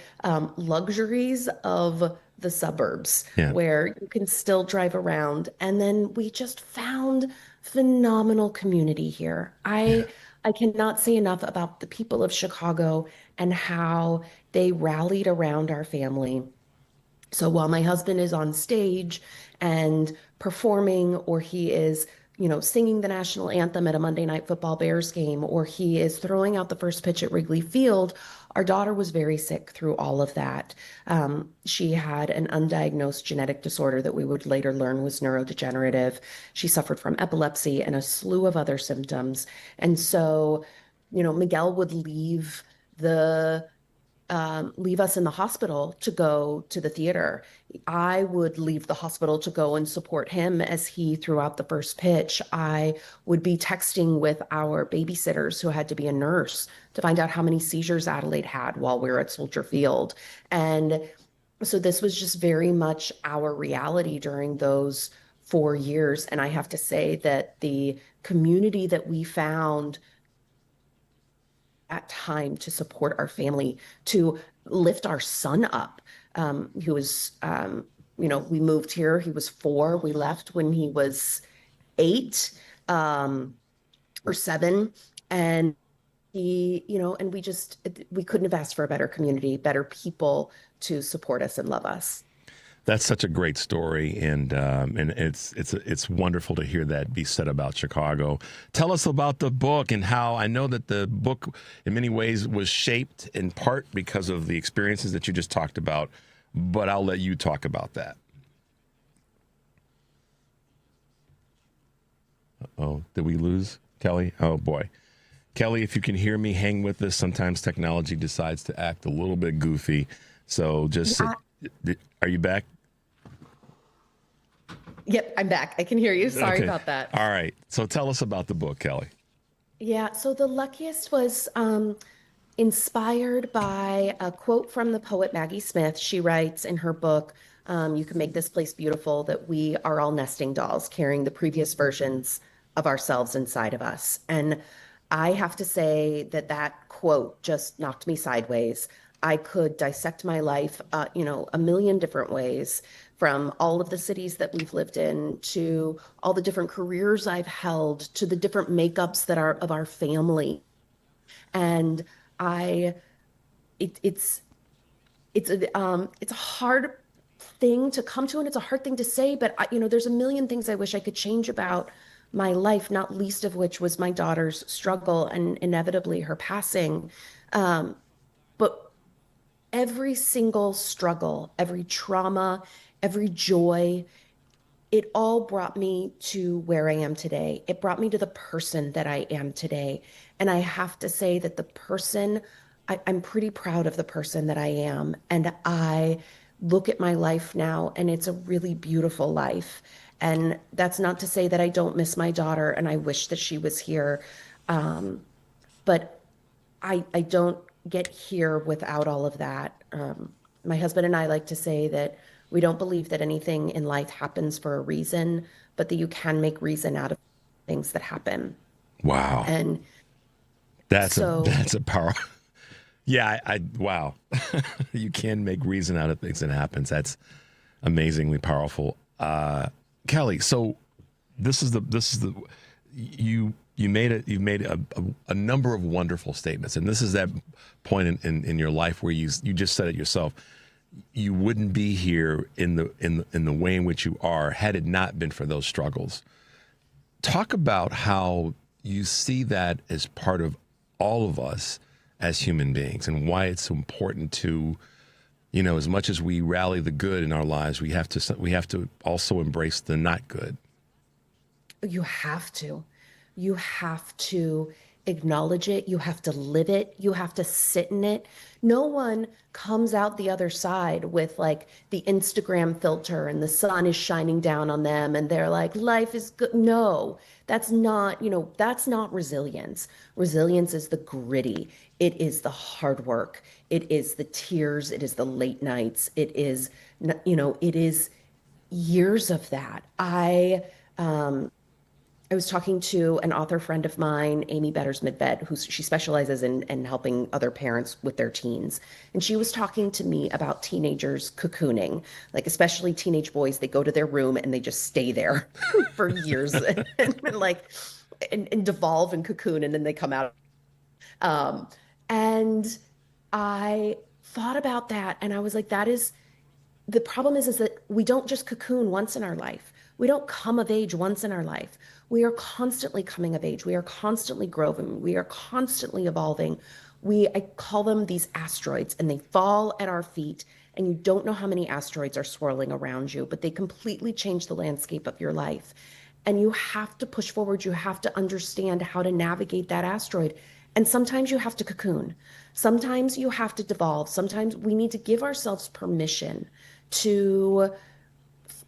luxuries of the suburbs where you can still drive around. And then we just found phenomenal community here. I cannot say enough about the people of Chicago and how they rallied around our family. So while my husband is on stage and performing, or he is singing the national anthem at a Monday Night Football Bears game, or he is throwing out the first pitch at Wrigley Field, our daughter was very sick through all of that. She had an undiagnosed genetic disorder that we would later learn was neurodegenerative. She suffered from epilepsy and a slew of other symptoms. And so, Miguel would leave us in the hospital to go to the theater. I would leave the hospital to go and support him as he threw out the first pitch. I would be texting with our babysitters, who had to be a nurse, to find out how many seizures Adelaide had while we were at Soldier Field. And so this was just very much our reality during those 4 years. And I have to say that the community that we found at time to support our family, to lift our son up, who was, we moved here, he was 4. We left when he was 8 or 7. And and we couldn't have asked for a better community, better people to support us and love us. That's such a great story, and it's wonderful to hear that be said about Chicago. Tell us about the book and how I know that the book in many ways was shaped in part because of the experiences that you just talked about, but I'll let you talk about that. Oh, did we lose Kelly? Oh boy. Kelly, if you can hear me, hang with us. Sometimes technology decides to act a little bit goofy. So just are you back? Yep, I'm back. I can hear you. Sorry about that. All right. So tell us about the book, Kelly. Yeah. So The Luckiest was inspired by a quote from the poet Maggie Smith. She writes in her book, "You can make this place beautiful, that we are all nesting dolls carrying the previous versions of ourselves inside of us." And I have to say that quote just knocked me sideways. I could dissect my life, a million different ways, from all of the cities that we've lived in, to all the different careers I've held, to the different makeups that are of our family. And it's a hard thing to come to, and it's a hard thing to say, but there's a million things I wish I could change about my life, not least of which was my daughter's struggle and inevitably her passing. But every single struggle, every trauma, every joy, it all brought me to where I am today. It brought me to the person that I am today. And I have to say that I'm pretty proud of the person that I am. And I look at my life now, and it's a really beautiful life. And that's not to say that I don't miss my daughter and I wish that she was here. But I don't get here without all of that. My husband and I like to say that we don't believe that anything in life happens for a reason, but that you can make reason out of things that happen. Wow. And that's a power. Yeah, wow. You can make reason out of things that happens. That's amazingly powerful. Kelly, so you've made a number of wonderful statements, and this is that point in your life where you just said it yourself. You wouldn't be here in the way in which you are had it not been for those struggles. Talk about how you see that as part of all of us as human beings, and why it's so important to, as much as we rally the good in our lives, we have to also embrace the not good. You have to acknowledge it. You have to live it. You have to sit in it. No one comes out the other side with like the Instagram filter and the sun is shining down on them and they're like, life is good. No, that's not resilience. Resilience is the gritty. It is the hard work. It is the tears. It is the late nights. It is, it is years of that. I was talking to an author friend of mine, Amy Betters-Midvet, she specializes in helping other parents with their teens. And she was talking to me about teenagers cocooning, like especially teenage boys. They go to their room and they just stay there for years and devolve and cocoon, and then they come out. And I thought about that, and I was like, the problem is that we don't just cocoon once in our life. We don't come of age once in our life. We are constantly coming of age. We are constantly growing. We are constantly evolving. I call them these asteroids, and they fall at our feet, and you don't know how many asteroids are swirling around you, but they completely change the landscape of your life. And you have to push forward. You have to understand how to navigate that asteroid. And sometimes you have to cocoon. Sometimes you have to devolve. Sometimes we need to give ourselves permission to,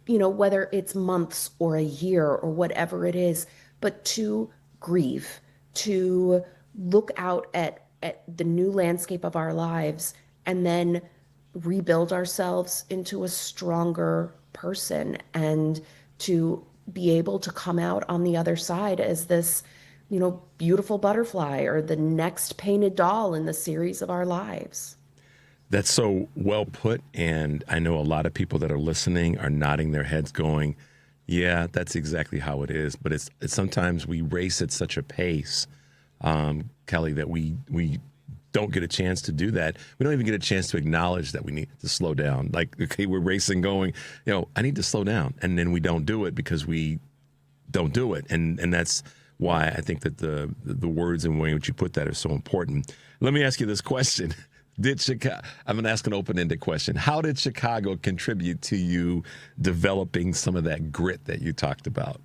whether it's months or a year or whatever it is, but to grieve, to look out at the new landscape of our lives and then rebuild ourselves into a stronger person, and to be able to come out on the other side as this, beautiful butterfly or the next painted doll in the series of our lives. That's so well put, and I know a lot of people that are listening are nodding their heads going, yeah, that's exactly how it is. But it's sometimes we race at such a pace, Kelly, that we don't get a chance to do that. We don't even get a chance to acknowledge that we need to slow down. Like, okay, we're racing going, I need to slow down. And then we don't do it because we don't do it. And that's why I think that the words and way in which you put that are so important. Let me ask you this question. I'm going to ask an open-ended question. How did Chicago contribute to you developing some of that grit that you talked about?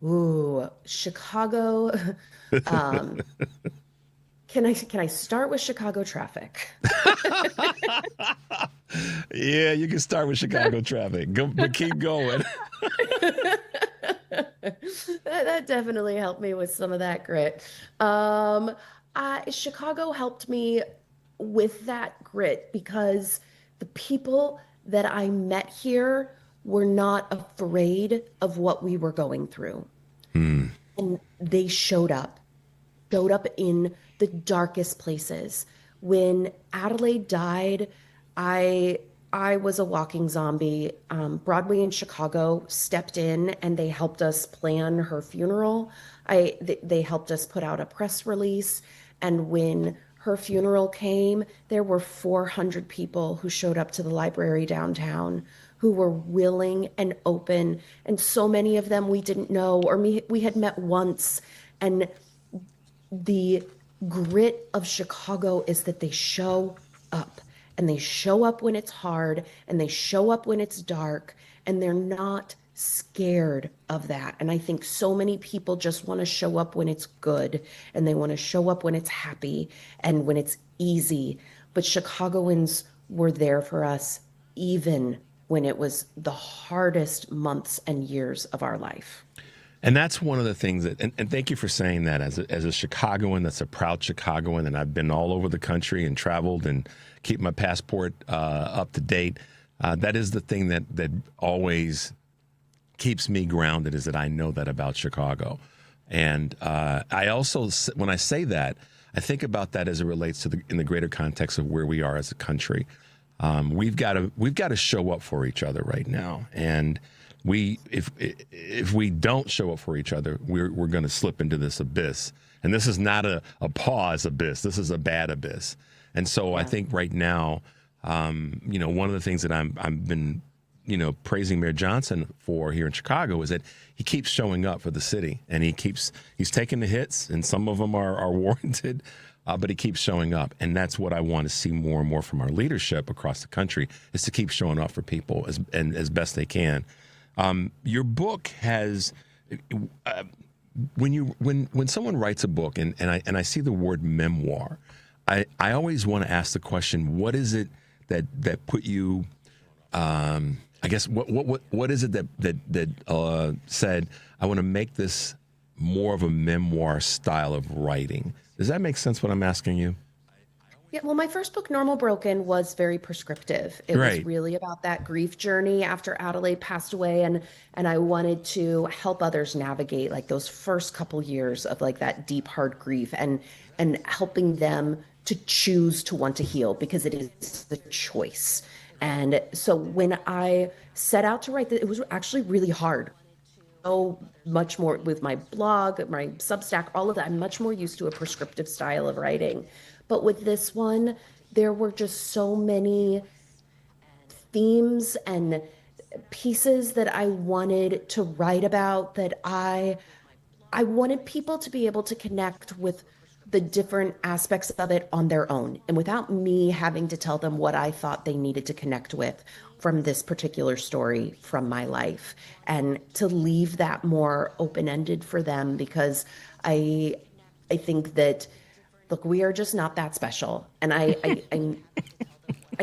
Ooh, Chicago. Can I start with Chicago traffic? Yeah, you can start with Chicago traffic. But keep going. That definitely helped me with some of that grit. Chicago helped me with that grit because the people that I met here were not afraid of what we were going through. And they showed up in the darkest places. When Adelaide died, I was a walking zombie. Broadway in Chicago stepped in and they helped us plan her funeral. They helped us put out a press release. And when her funeral came, there were 400 people who showed up to the library downtown who were willing and open. And so many of them we didn't know, or we had met once. And the grit of Chicago is that they show up, and they show up when it's hard, and they show up when it's dark, and they're not scared of that. And I think so many people just want to show up when it's good, and they want to show up when it's happy and when it's easy. But Chicagoans were there for us even when it was the hardest months and years of our life. And that's one of the things that, and thank you for saying that as a Chicagoan, that's a proud Chicagoan, and I've been all over the country and traveled and keep my passport up to date. That is the thing that always keeps me grounded, is that I know that about Chicago. And I also, when I say that, I think about that as it relates to in the greater context of where we are as a country. We've got to show up for each other right now, and if we don't show up for each other, we're going to slip into this abyss. And this is not a pause abyss. This is a bad abyss. And so I think right now, one of the things that I've been, praising Mayor Johnson for here in Chicago is that he keeps showing up for the city, and he's taking the hits, and some of them are warranted, but he keeps showing up. And that's what I want to see more and more from our leadership across the country, is to keep showing up for people as best they can. Your book has, when someone writes a book, and I see the word memoir, I always want to ask the question, what is it that put you, I guess, what is it that said, I want to make this more of a memoir style of writing? Does that make sense what I'm asking you? Yeah, well, my first book, Normal Broken, was very prescriptive. It was really about that grief journey after Adelaide passed away, and I wanted to help others navigate like those first couple years of like that deep, hard grief, and helping them to choose to want to heal, because it is the choice. And so when I set out to write that, it was actually really hard. So much more with my blog, my Substack, all of that. I'm much more used to a prescriptive style of writing. But with this one, there were just so many themes and pieces that I wanted to write about, that I wanted people to be able to connect with the different aspects of it on their own, and without me having to tell them what I thought they needed to connect with from this particular story from my life, and to leave that more open-ended for them, because I think that, look, we are just not that special. And I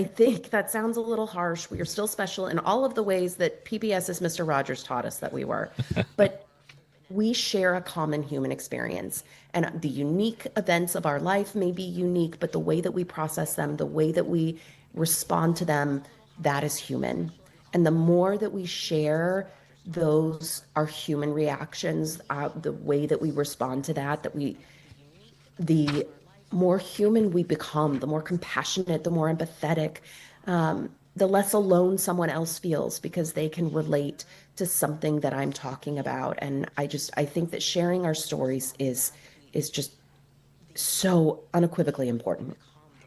think that sounds a little harsh. We are still special in all of the ways that PBS's Mr. Rogers taught us that we were. But we share a common human experience. And the unique events of our life may be unique, but the way that we process them, the way that we respond to them, that is human. And the more that we share our human reactions, the way that we respond to that, the more human we become, the more compassionate, the more empathetic, the less alone someone else feels, because they can relate to something that I'm talking about. And I think that sharing our stories is just so unequivocally important.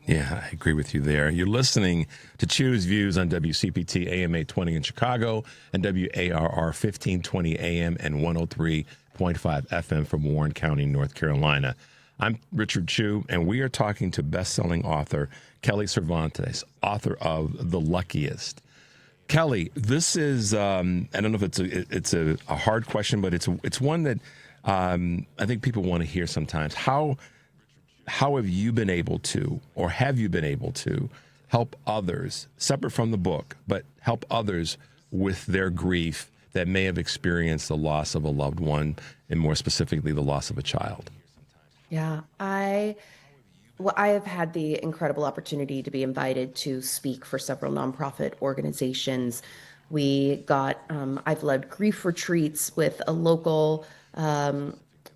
Yeah, I agree with you there. You're listening to Choose Views on WCPT AM 820 in Chicago and WARR 1520 AM and 103.5 FM from Warren County, North Carolina. I'm Richard Chu, and we are talking to best-selling author Kelly Cervantes, author of The Luckiest. Kelly, this is, I don't know if it's a hard question, but it's one that I think people want to hear sometimes. How have you been able to, or have you been able to, help others, separate from the book, but help others with their grief that may have experienced the loss of a loved one, and more specifically, the loss of a child? Yeah, I have had the incredible opportunity to be invited to speak for several nonprofit organizations. I've led grief retreats with a local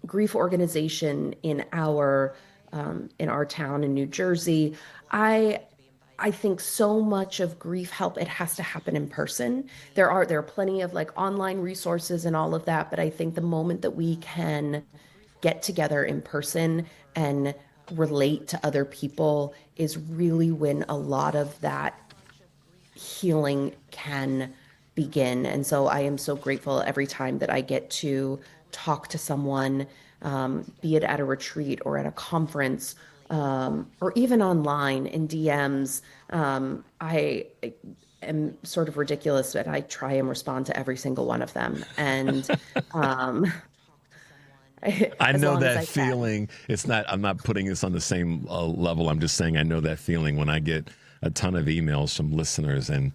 grief organization in our town in New Jersey. I think so much of grief help, it has to happen in person. There are plenty of like online resources and all of that, but I think the moment that we can get together in person and relate to other people is really when a lot of that healing can begin. And so I am so grateful every time that I get to talk to someone, be it at a retreat or at a conference, or even online in DMs. I am sort of ridiculous, but I try and respond to every single one of them. And I as know long as that I can. feeling. I'm not putting this on the same level. I'm just saying I know that feeling when I get a ton of emails from listeners and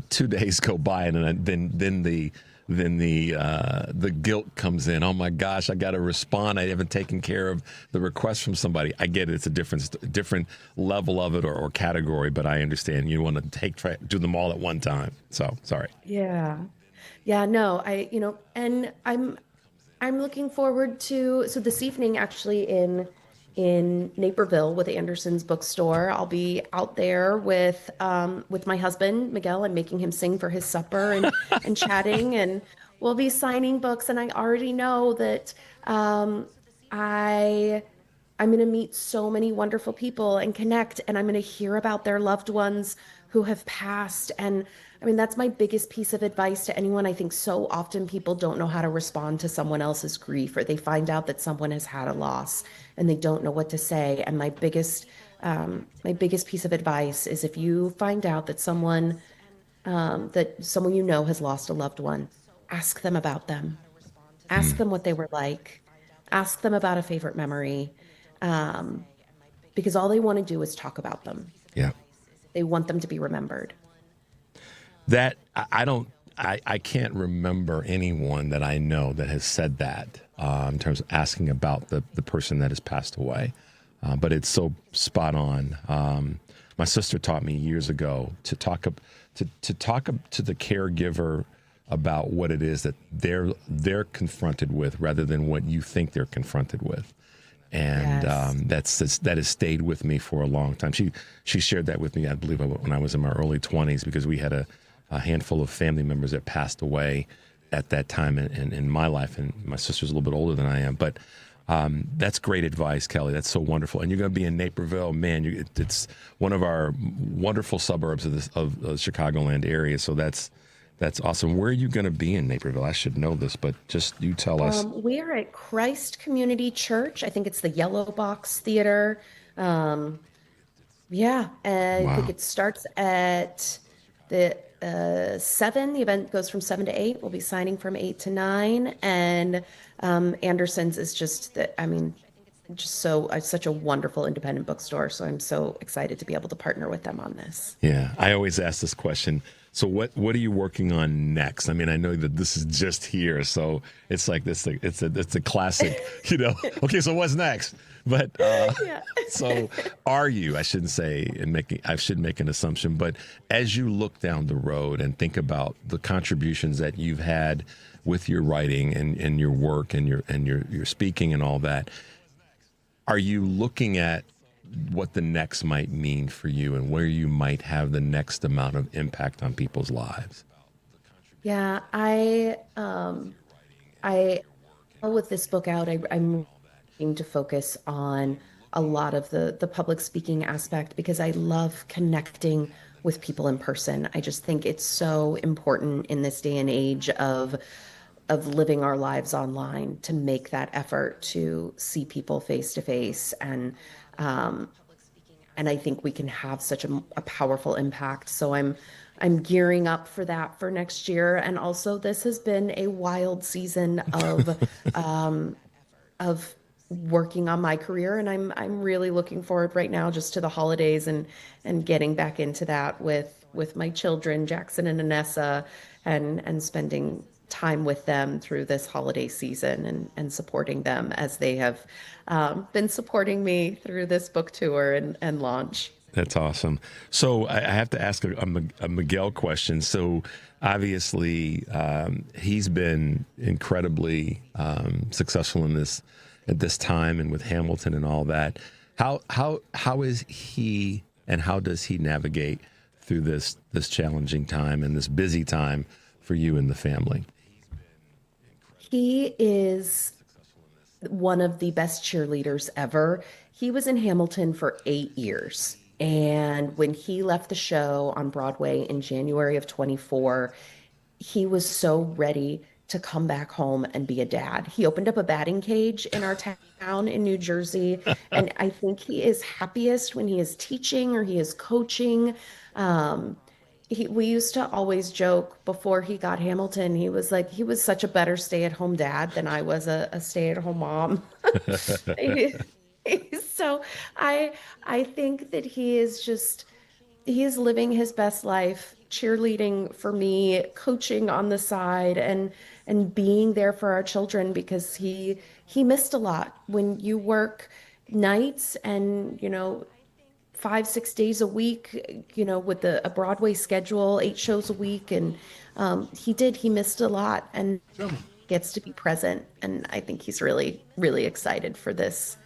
2 days go by and then the guilt comes in. Oh my gosh, I got to respond. I haven't taken care of the request from somebody. I get it. It's a different level of it or category, but I understand you want to do them all at one time. So sorry. Yeah. Yeah, no, and I'm looking forward to, so this evening actually in Naperville with Anderson's bookstore. I'll be out there with my husband, Miguel. I'm making him sing for his supper and chatting, and we'll be signing books. And I already know that I'm going to meet so many wonderful people and connect, and I'm going to hear about their loved ones who have passed. And I mean, that's my biggest piece of advice to anyone. I think so often people don't know how to respond to someone else's grief, or they find out that someone has had a loss and they don't know what to say. And my biggest piece of advice is, if you find out that someone you know has lost a loved one, ask them about them. Ask them what they were like. Ask them about a favorite memory. Because all they want to do is talk about them. Yeah. They want them to be remembered. That I can't remember anyone that I know that has said that in terms of asking about the person that has passed away. But it's so spot on. My sister taught me years ago to talk to the caregiver about what it is that they're confronted with, rather than what you think they're confronted with. And that has stayed with me for a long time. She shared that with me, I believe, when I was in my early 20s, because we had a handful of family members that passed away at that time in my life. And my sister's a little bit older than I am. But that's great advice, Kelly. That's so wonderful. And you're going to be in Naperville. Man, it's one of our wonderful suburbs of the Chicagoland area. So that's awesome. Where are you going to be in Naperville? I should know this, but just you tell us. We are at Christ Community Church. I think it's the Yellow Box Theater. And I think it starts at the 7. The event goes from 7 to 8. We'll be signing from 8 to 9. And Anderson's is just such a wonderful independent bookstore. So I'm so excited to be able to partner with them on this. Yeah, I always ask this question. So what are you working on next? I mean, I know that this is just here, so it's like this. It's a classic, Okay, so what's next? But so are you? I shouldn't say I shouldn't make an assumption. But as you look down the road and think about the contributions that you've had with your writing and your work and your speaking and all that, are you looking at what the next might mean for you and where you might have the next amount of impact on people's lives? Yeah, with this book out, I'm looking to focus on a lot of the public speaking aspect, because I love connecting with people in person. I just think it's so important in this day and age of living our lives online, to make that effort to see people face to face. And I think we can have such a powerful impact. So I'm gearing up for that for next year. And also, this has been a wild season of working on my career, and I'm really looking forward right now just to the holidays and getting back into that with my children, Jackson and Anessa, and spending time with them through this holiday season and supporting them as they have been supporting me through this book tour and launch. That's awesome. So I have to ask a Miguel question. So obviously he's been incredibly successful at this time and with Hamilton and all that. How is he, and how does he navigate through this challenging time and this busy time for you and the family? He is one of the best cheerleaders ever. He was in Hamilton for 8 years. And when he left the show on Broadway in January of 24, he was so ready to come back home and be a dad. He opened up a batting cage in our town in New Jersey, and I think he is happiest when he is teaching or he is coaching. We used to always joke before he got Hamilton, he was like, he was such a better stay-at-home dad than I was a stay-at-home mom. So I think that he is living his best life, cheerleading for me, coaching on the side, and being there for our children, because he missed a lot. When you work nights and 5-6 days a week, with a Broadway schedule, 8 shows a week, and he missed a lot, and gets to be present. And I think he's really, really excited for this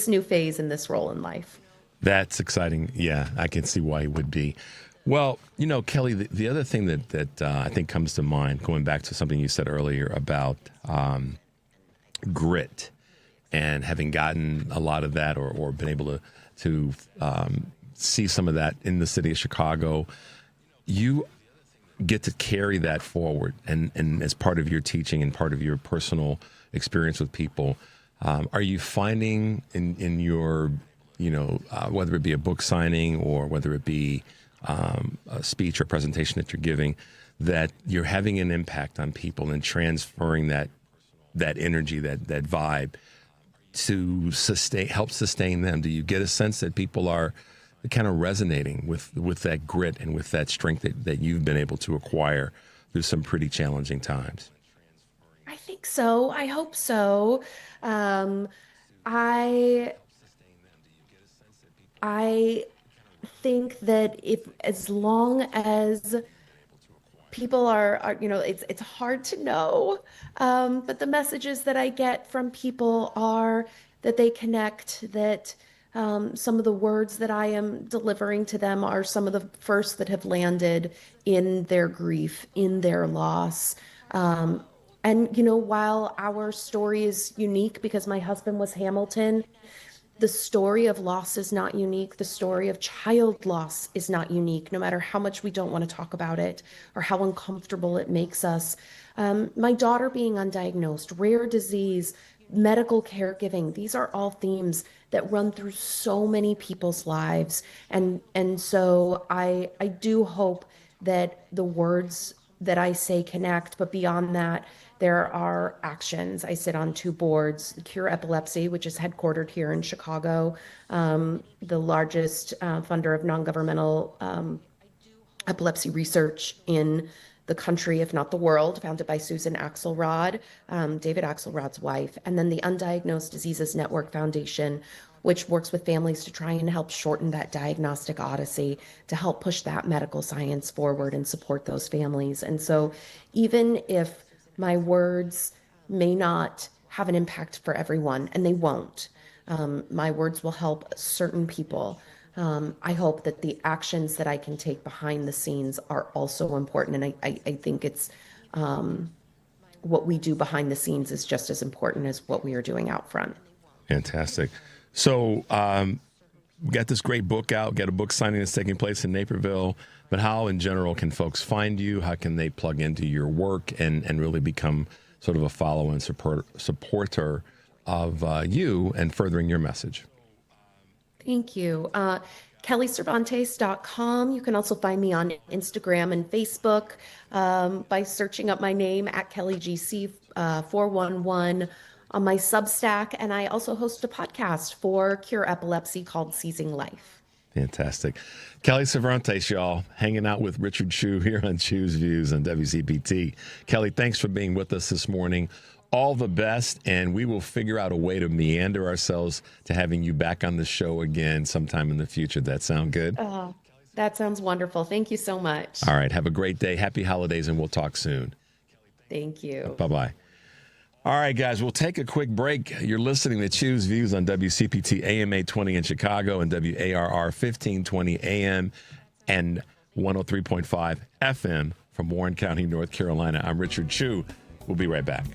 new phase in this role in life. That's exciting. Yeah, I can see why he would be. Well, Kelly, the other thing that I think comes to mind, going back to something you said earlier about grit, and having gotten a lot of that or been able to see some of that in the city of Chicago, you get to carry that forward and as part of your teaching and part of your personal experience with people. Are you finding in your, whether it be a book signing or whether it be a speech or presentation that you're giving, that you're having an impact on people and transferring that energy, that vibe to help sustain them? Do you get a sense that people are kind of resonating with that grit and with that strength that you've been able to acquire through some pretty challenging times? I think so. I hope so. I think that as long as people are it's hard to know, but the messages that I get from people are that they connect, that some of the words that I am delivering to them are some of the first that have landed in their grief, in their loss. And while our story is unique because my husband was Hamilton, the story of loss is not unique. The story of child loss is not unique, no matter how much we don't want to talk about it or how uncomfortable it makes us. My daughter being undiagnosed, rare disease, medical caregiving, these are all themes that run through so many people's lives. And so I do hope that the words that I say connect, but beyond that, there are actions. I sit on 2 boards, Cure Epilepsy, which is headquartered here in Chicago, the largest funder of non-governmental epilepsy research in the country, if not the world, founded by Susan Axelrod, David Axelrod's wife, and then the Undiagnosed Diseases Network Foundation, which works with families to try and help shorten that diagnostic odyssey, to help push that medical science forward and support those families. And so even if my words may not have an impact for everyone, and they won't, my words will help certain people. I hope that the actions that I can take behind the scenes are also important. And I think it's what we do behind the scenes is just as important as what we are doing out front. Fantastic. So we got this great book out, got a book signing that's taking place in Naperville, but how in general can folks find you? How can they plug into your work and really become sort of a follower and supporter of you and furthering your message? Thank you. KellyCervantes.com. You can also find me on Instagram and Facebook by searching up my name at KellyGC411 on my Substack. And I also host a podcast for Cure Epilepsy called Seizing Life. Fantastic. Kelly Cervantes, y'all, hanging out with Richard Chu here on Chu's Views on WCPT. Kelly, thanks for being with us this morning. All the best, and we will figure out a way to meander ourselves to having you back on the show again sometime in the future. That sound good? That sounds wonderful. Thank you so much. All right. Have a great day. Happy holidays, and we'll talk soon. Thank you. Bye-bye. All right, guys, we'll take a quick break. You're listening to Chu's Views on WCPT AM 820 in Chicago and WARR 1520 AM and 103.5 FM from Warren County, North Carolina. I'm Richard Chu. We'll be right back.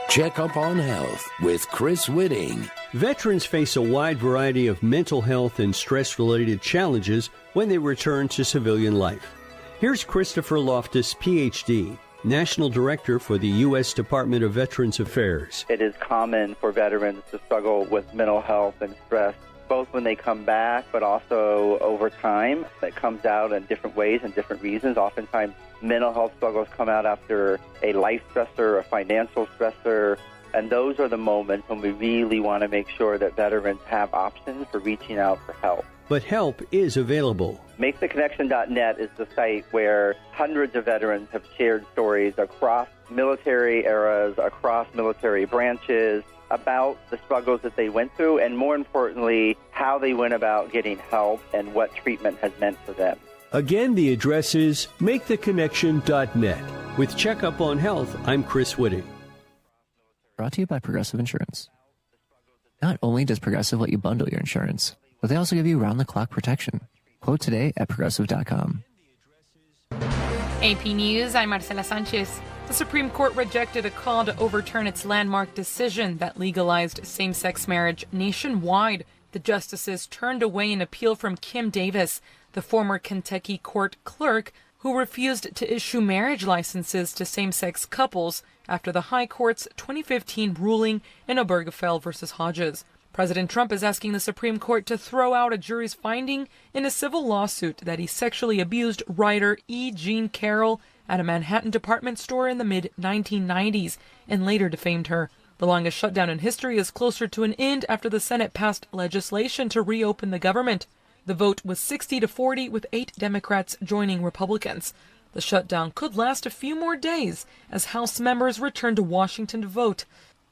Check up on health with Chris Whitting. Veterans face a wide variety of mental health and stress-related challenges when they return to civilian life. Here's Christopher Loftus, Ph.D., National Director for the U.S. Department of Veterans Affairs. It is common for veterans to struggle with mental health and stress, both when they come back, but also over time. It comes out in different ways and different reasons. Oftentimes, mental health struggles come out after a life stressor, a financial stressor, and those are the moments when we really want to make sure that veterans have options for reaching out for help. But help is available. MakeTheConnection.net is the site where hundreds of veterans have shared stories across military eras, across military branches, about the struggles that they went through, and more importantly, how they went about getting help and what treatment has meant for them. Again, the address is MakeTheConnection.net. With Checkup on Health, I'm Chris Whitting. Brought to you by Progressive Insurance. Not only does Progressive let you bundle your insurance, but they also give you round-the-clock protection. Quote today at Progressive.com. AP News, I'm Marcela Sanchez. The Supreme Court rejected a call to overturn its landmark decision that legalized same-sex marriage nationwide. The justices turned away an appeal from Kim Davis, the former Kentucky court clerk, who refused to issue marriage licenses to same-sex couples after the High Court's 2015 ruling in Obergefell v. Hodges. President Trump is asking the Supreme Court to throw out a jury's finding in a civil lawsuit that he sexually abused writer E. Jean Carroll at a Manhattan department store in the mid-1990s and later defamed her. The longest shutdown in history is closer to an end after the Senate passed legislation to reopen the government. The vote was 60-40, with 8 Democrats joining Republicans. The shutdown could last a few more days as House members return to Washington to vote.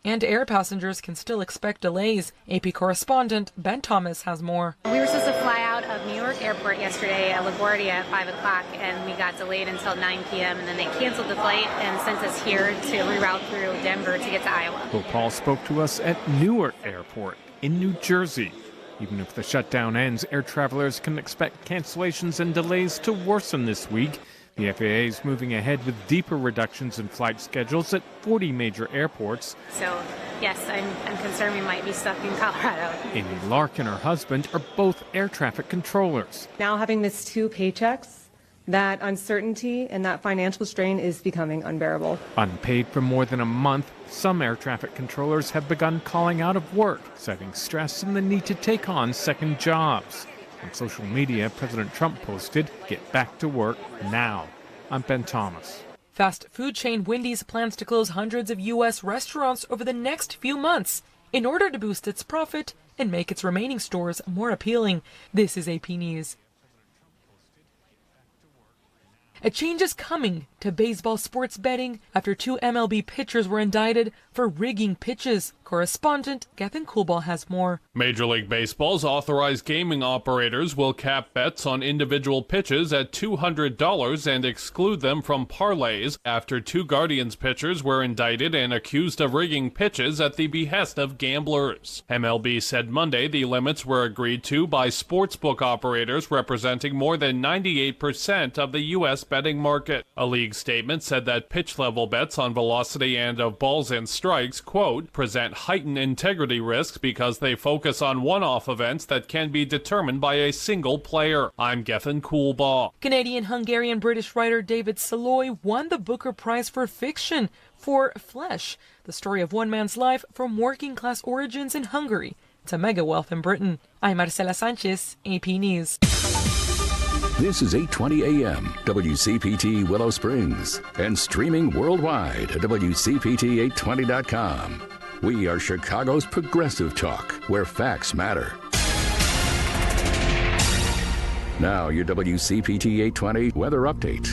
And air passengers can still expect delays. AP correspondent Ben Thomas has more. We were supposed to fly out of New York Airport yesterday at LaGuardia at 5 o'clock, and we got delayed until 9 p.m., and then they canceled the flight and sent us here to reroute through Denver to get to Iowa. Bill Paul spoke to us at Newark Airport in New Jersey. Even if the shutdown ends, air travelers can expect cancellations and delays to worsen this week. The FAA is moving ahead with deeper reductions in flight schedules at 40 major airports. So, yes, I'm concerned we might be stuck in Colorado. Amy Lark and her husband are both air traffic controllers. Now having missed 2 paychecks, that uncertainty and that financial strain is becoming unbearable. Unpaid for more than a month, some air traffic controllers have begun calling out of work, citing stress and the need to take on second jobs. On social media, President Trump posted, "Get back to work now." I'm Ben Thomas. Fast food chain Wendy's plans to close hundreds of U.S. restaurants over the next few months in order to boost its profit and make its remaining stores more appealing. This is AP News. A change is coming to baseball sports betting after 2 MLB pitchers were indicted for rigging pitches. Correspondent Gethin Coolball has more. Major League Baseball's authorized gaming operators will cap bets on individual pitches at $200 and exclude them from parlays after 2 Guardians pitchers were indicted and accused of rigging pitches at the behest of gamblers. MLB said Monday the limits were agreed to by sportsbook operators representing more than 98% of the U.S. betting market. A league statement said that pitch level bets on velocity and of balls and strikes, quote, present heightened integrity risks because they focus on one-off events that can be determined by a single player. I'm Gethin Coolball. Canadian, Hungarian, British writer David Saloy won the Booker Prize for fiction for Flesh, the story of one man's life from working-class origins in Hungary to mega wealth in Britain. I'm Marcela Sanchez, AP News. This is 820 AM, WCPT Willow Springs, and streaming worldwide at WCPT820.com. We are Chicago's progressive talk, where facts matter. Now, your WCPT 820 weather update.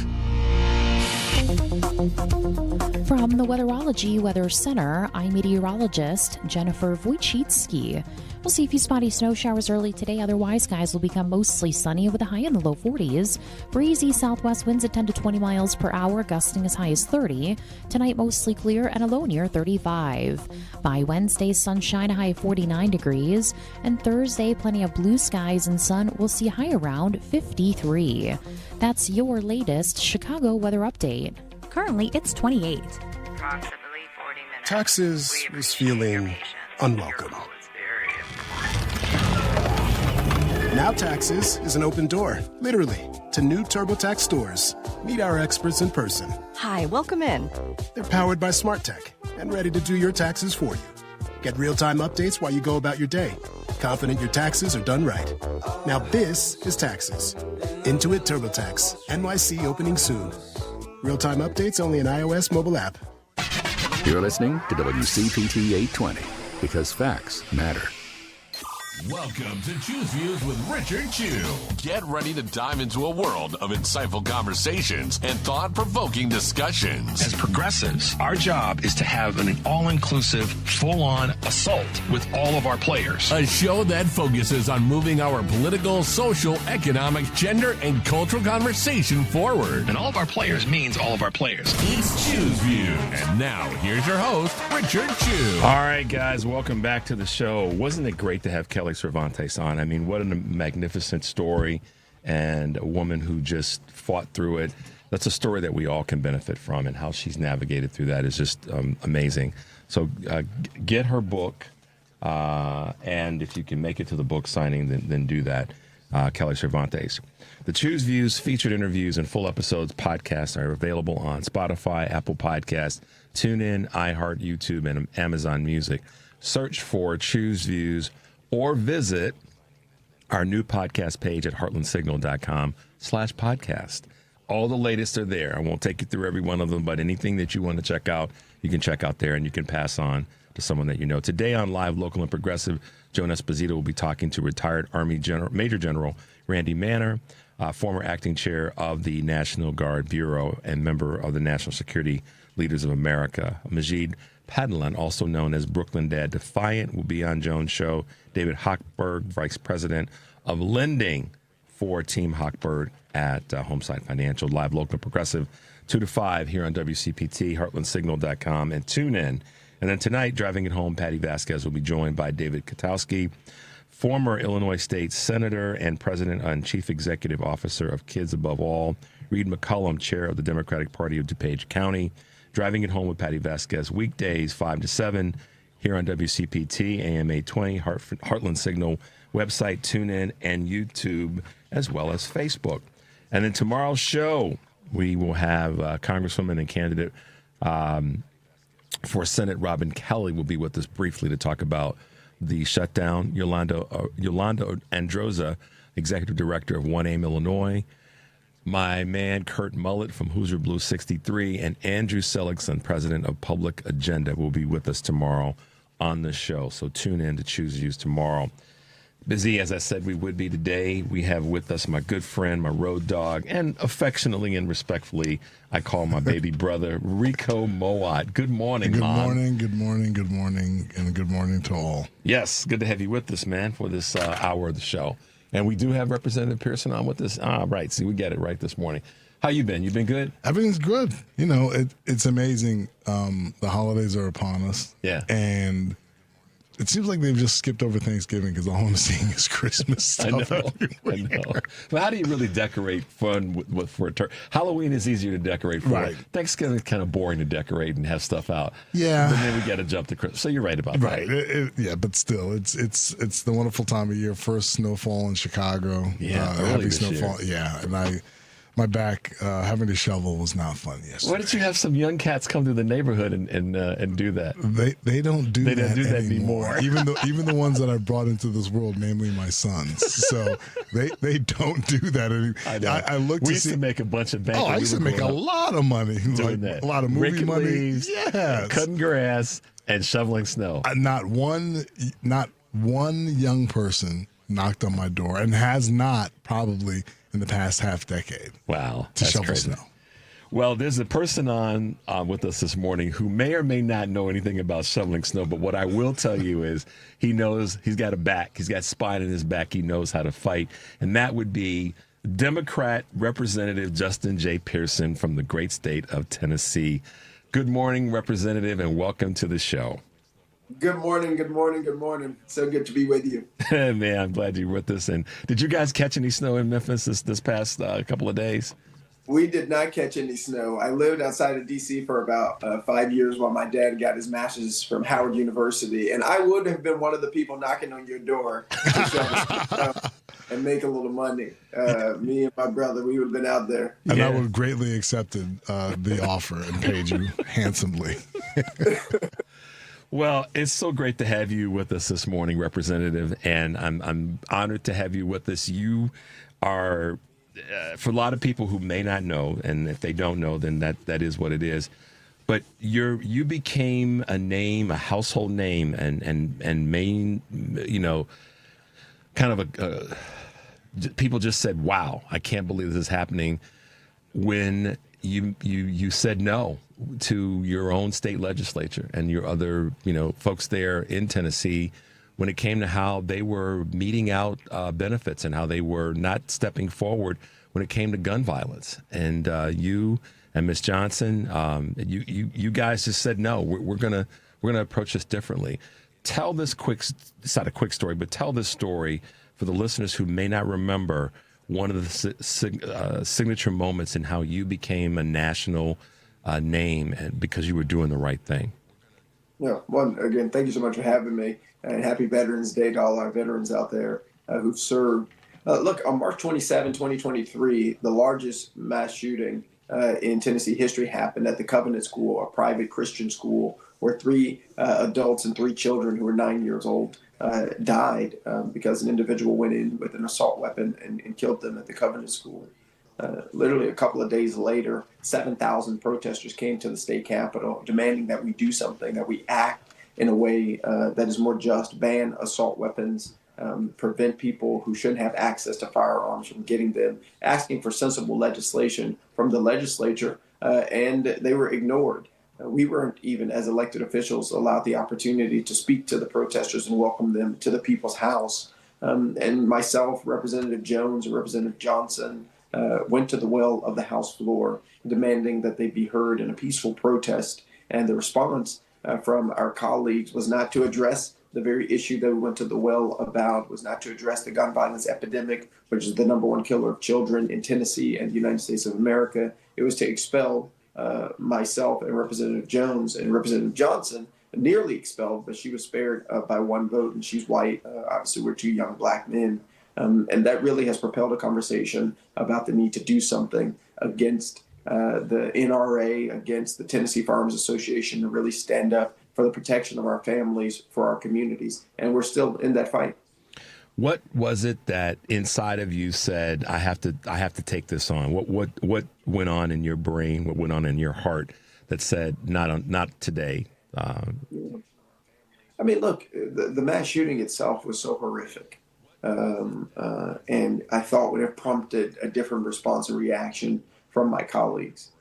From the Weatherology Weather Center, I'm meteorologist Jennifer Wojcicki. We'll see a few spotty snow showers early today. Otherwise, skies will become mostly sunny with a high in the low 40s. Breezy southwest winds at 10 to 20 miles per hour, gusting as high as 30. Tonight, mostly clear and a low near 35. By Wednesday, sunshine, a high of 49 degrees. And Thursday, plenty of blue skies and sun. We'll see a high around 53. That's your latest Chicago weather update. Currently, it's 28. Taxes was feeling unwelcome. Now Taxes is an open door, literally, to new TurboTax stores. Meet our experts in person. Hi, welcome in. They're powered by smart tech and ready to do your taxes for you. Get real-time updates while you go about your day. Confident your taxes are done right. Now this is Taxes. Intuit TurboTax. NYC opening soon. Real-time updates only in iOS mobile app. You're listening to WCPT 820 because facts matter. Welcome to Choose Views with Richard Chew. Get ready to dive into a world of insightful conversations and thought-provoking discussions. As progressives, our job is to have an all-inclusive, full-on assault with all of our players. A show that focuses on moving our political, social, economic, gender, and cultural conversation forward. And all of our players means all of our players. It's Choose Views. And now, here's your host, Richard Chew. All right, guys, welcome back to the show. Wasn't it great to have Kelly Cervantes on? I mean, what a magnificent story, and a woman who just fought through it. That's a story that we all can benefit from, and how she's navigated through that is just amazing. So get her book, and if you can make it to the book signing, then do that. Kelly Cervantes. The Choose Views featured interviews and full episodes podcasts are available on Spotify, Apple Podcasts, TuneIn, iHeart, YouTube, and Amazon Music. Search for Choose Views or visit our new podcast page at heartlandsignal.com/podcast. All the latest are there. I won't take you through every one of them, but anything that you want to check out, you can check out there, and you can pass on to someone that you know. Today on Live, Local, and Progressive, Joan Esposito will be talking to retired Army Major General Randy Manner, former acting chair of the National Guard Bureau and member of the National Security Leaders of America. Majid Padlan, also known as Brooklyn Dad Defiant, will be on Joan's show. David Hochberg, Vice President of Lending for Team Hochberg at Homeside Financial. Live, Local, Progressive, 2 to 5 here on WCPT, heartlandsignal.com, and tune in. And then tonight, driving it home, Patty Vasquez will be joined by David Katowski, former Illinois State Senator and President and Chief Executive Officer of Kids Above All, Reed McCollum, Chair of the Democratic Party of DuPage County. Driving it home with Patty Vasquez, weekdays 5 to 7 here on WCPT, AM 820, Heartland Signal website, TuneIn, and YouTube, as well as Facebook. And then tomorrow's show, we will have Congresswoman and candidate for Senate Robin Kelly will be with us briefly to talk about the shutdown. Yolanda Androza, Executive Director of 1AIM Illinois. My man, Kurt Mullett from Hoosier Blue 63, and Andrew Seligson, President of Public Agenda, will be with us tomorrow on the show. So tune in to Choose Views tomorrow. Busy, as I said we would be today. We have with us my good friend, my road dog, and affectionately and respectfully, I call my baby brother, Rico Mowat. Good morning, Mom. Good morning, and good morning to all. Yes, good to have you with us, man, for this hour of the show. And we do have Representative Pearson on with us. Right. See, we get it right this morning. How you been? You been good? Everything's good. You know, it's amazing. The holidays are upon us. Yeah. And it seems like they've just skipped over Thanksgiving because all I'm seeing is Christmas stuff. I know. But how do you really decorate fun for a turkey? Halloween is easier to decorate for. Right. Thanksgiving is kind of boring to decorate and have stuff out. Yeah. But then we got to jump to Christmas. So you're right about that. Right. Yeah, but still, it's the wonderful time of year. First snowfall in Chicago. Yeah, heavy snowfall. Year. Yeah, and my back having to shovel was not fun yesterday. Why did you have some young cats come to the neighborhood and do that? They don't do that anymore. even the ones that I brought into this world, namely my sons. So they don't do that anymore. I looked. We used to make a bunch of bank. I used to make a lot of money doing that. A lot of movie Raking money. Leaves, cutting grass and shoveling snow. Not one young person knocked on my door, and has not probably in the past half decade. Wow, to shovel crazy. snow. Well, there's a person on with us this morning who may or may not know anything about shoveling snow, but what I will tell you is he knows. He's got a back. He's got spine in his back. He knows how to fight, and that would be Democrat Representative Justin J. Pearson from the great state of Tennessee. Good morning, Representative, and welcome to the show. Good morning. So good to be with you. Man, I'm glad you're with us. And did you guys catch any snow in Memphis this past couple of days? We did not catch any snow. I lived outside of D.C. for about 5 years while my dad got his master's from Howard University. And I would have been one of the people knocking on your door to shovel snow. and make a little money. Me and my brother, we would have been out there. And I would have greatly accepted the offer and paid you handsomely. Well, it's so great to have you with us this morning, Representative, and I'm honored to have you with us. You are, for a lot of people who may not know, and if they don't know, then that is what it is. But you became a name, a household name, and main, kind of people just said, "Wow, I can't believe this is happening." When you said no to your own state legislature and your other, folks there in Tennessee when it came to how they were meting out benefits and how they were not stepping forward when it came to gun violence. And you and Ms. Johnson, you guys just said no. We're gonna approach this differently. Tell this it's not a quick story, but tell this story for the listeners who may not remember one of the signature moments in how you became a national name and because you were doing the right thing. Yeah. One, again, thank you so much for having me, and happy Veterans Day to all our veterans out there who've served. Look, on March 27, 2023, the largest mass shooting in Tennessee history happened at the Covenant School, a private Christian school, where 3 adults and 3 children who were 9 years old died because an individual went in with an assault weapon and killed them at the Covenant School. Literally a couple of days later, 7,000 protesters came to the state capitol demanding that we do something, that we act in a way that is more just, ban assault weapons, prevent people who shouldn't have access to firearms from getting them, asking for sensible legislation from the legislature, and they were ignored. We weren't even, as elected officials, allowed the opportunity to speak to the protesters and welcome them to the People's House. And myself, Representative Jones, and Representative Johnson went to the well of the House floor, demanding that they be heard in a peaceful protest. And the response from our colleagues was not to address the very issue that we went to the well about, was not to address the gun violence epidemic, which is the #1 killer of children in Tennessee and the United States of America. It was to expel myself and Representative Jones, and Representative Johnson nearly expelled, but she was spared by 1 vote, and she's white. Obviously, we're 2 young black men. And that really has propelled a conversation about the need to do something against the NRA, against the Tennessee Firearms Association, to really stand up for the protection of our families, for our communities. And we're still in that fight. What was it that inside of you said, I have to take this on? What went on in your brain? What went on in your heart that said, not today? I mean, look, the mass shooting itself was so horrific. And I thought would have prompted a different response and reaction from my colleagues.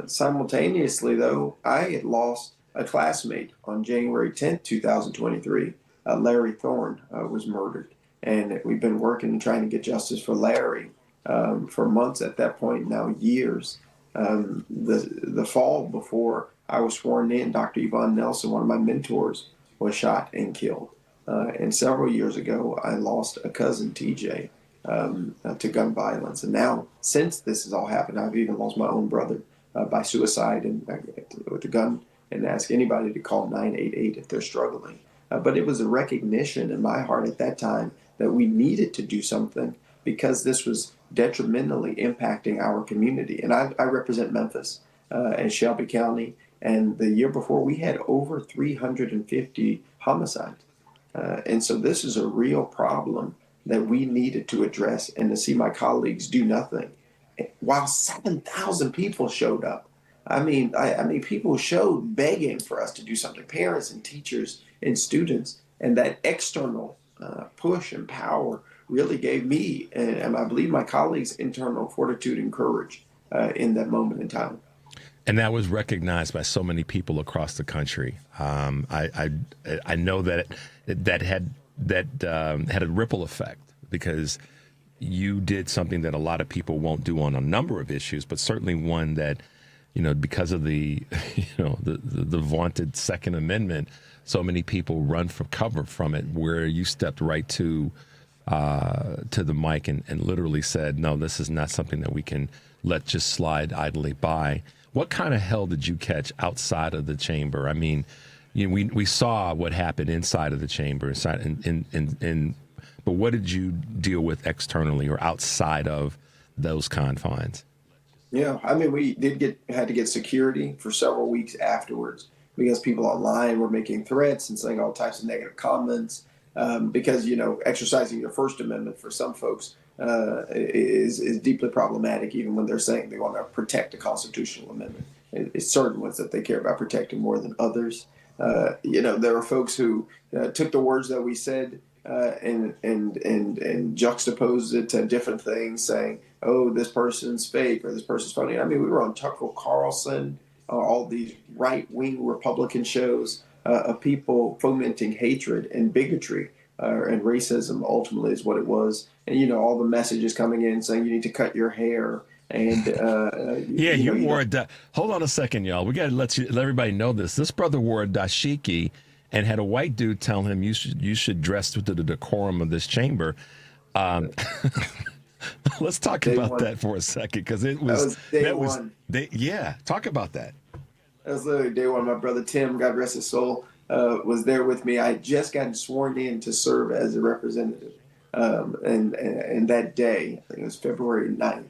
Simultaneously, though, I had lost a classmate on January 10th, 2023. Larry Thorne was murdered. And we've been working and trying to get justice for Larry for months at that point, now years. The fall before I was sworn in, Dr. Yvonne Nelson, one of my mentors, was shot and killed. And several years ago, I lost a cousin, TJ, to gun violence. And now, since this has all happened, I've even lost my own brother by suicide and with a gun, and ask anybody to call 988 if they're struggling. But it was a recognition in my heart at that time that we needed to do something because this was detrimentally impacting our community. And I represent Memphis and Shelby County. And the year before, we had over 350 homicides. And so this is a real problem that we needed to address, and to see my colleagues do nothing while 7,000 people showed up. I mean, people showed begging for us to do something, parents and teachers and students, and that external push and power really gave me, and I believe my colleagues, internal fortitude and courage in that moment in time. And that was recognized by so many people across the country. I know that had a ripple effect because you did something that a lot of people won't do on a number of issues, but certainly one that, because of the vaunted Second Amendment, so many people run for cover from it, where you stepped right to the mic and literally said, no, this is not something that we can let just slide idly by. What kind of hell did you catch outside of the chamber? I mean, we saw what happened inside of the chamber, inside in But what did you deal with externally or outside of those confines? Yeah, I mean, we had to get security for several weeks afterwards because people online were making threats and saying all types of negative comments. Because, exercising your First Amendment for some folks is deeply problematic, even when they're saying they want to protect the constitutional amendment. It's certain ones that they care about protecting more than others. There are folks who took the words that we said and juxtaposed it to different things, saying, "Oh, this person's fake" or "this person's phony." I mean, we were on Tucker Carlson, all these right-wing Republican shows of people fomenting hatred and bigotry and racism. Ultimately, is what it was. And all the messages coming in saying you need to cut your hair. And you wore a hold on a second, y'all. We got to let everybody know this. This brother wore a dashiki and had a white dude tell him you should dress with the decorum of this chamber. Let's talk about that for a second, because it was day one. Talk about that. That was literally day one. My brother Tim, God rest his soul, was there with me. I had just gotten sworn in to serve as a representative, and that day, I think it was February 9th.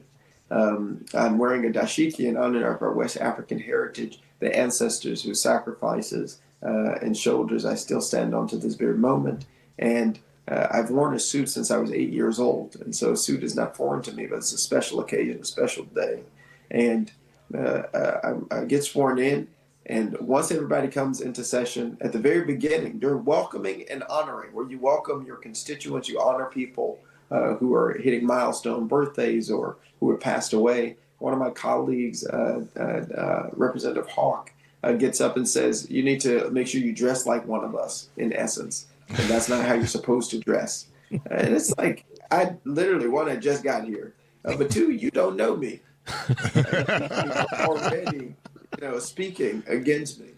I'm wearing a dashiki in honor of our West African heritage, the ancestors whose sacrifices and shoulders I still stand on to this very moment. And I've worn a suit since I was 8 years old. And so a suit is not foreign to me, but it's a special occasion, a special day. And I get sworn in. And once everybody comes into session, at the very beginning, during welcoming and honoring, where you welcome your constituents, you honor people who are hitting milestone birthdays or who have passed away. One of my colleagues, Representative Hawk, gets up and says, "You need to make sure you dress like one of us," in essence. And that's not how you're supposed to dress. And it's like, I literally, one, I just got here. But two, you don't know me. Already, speaking against me.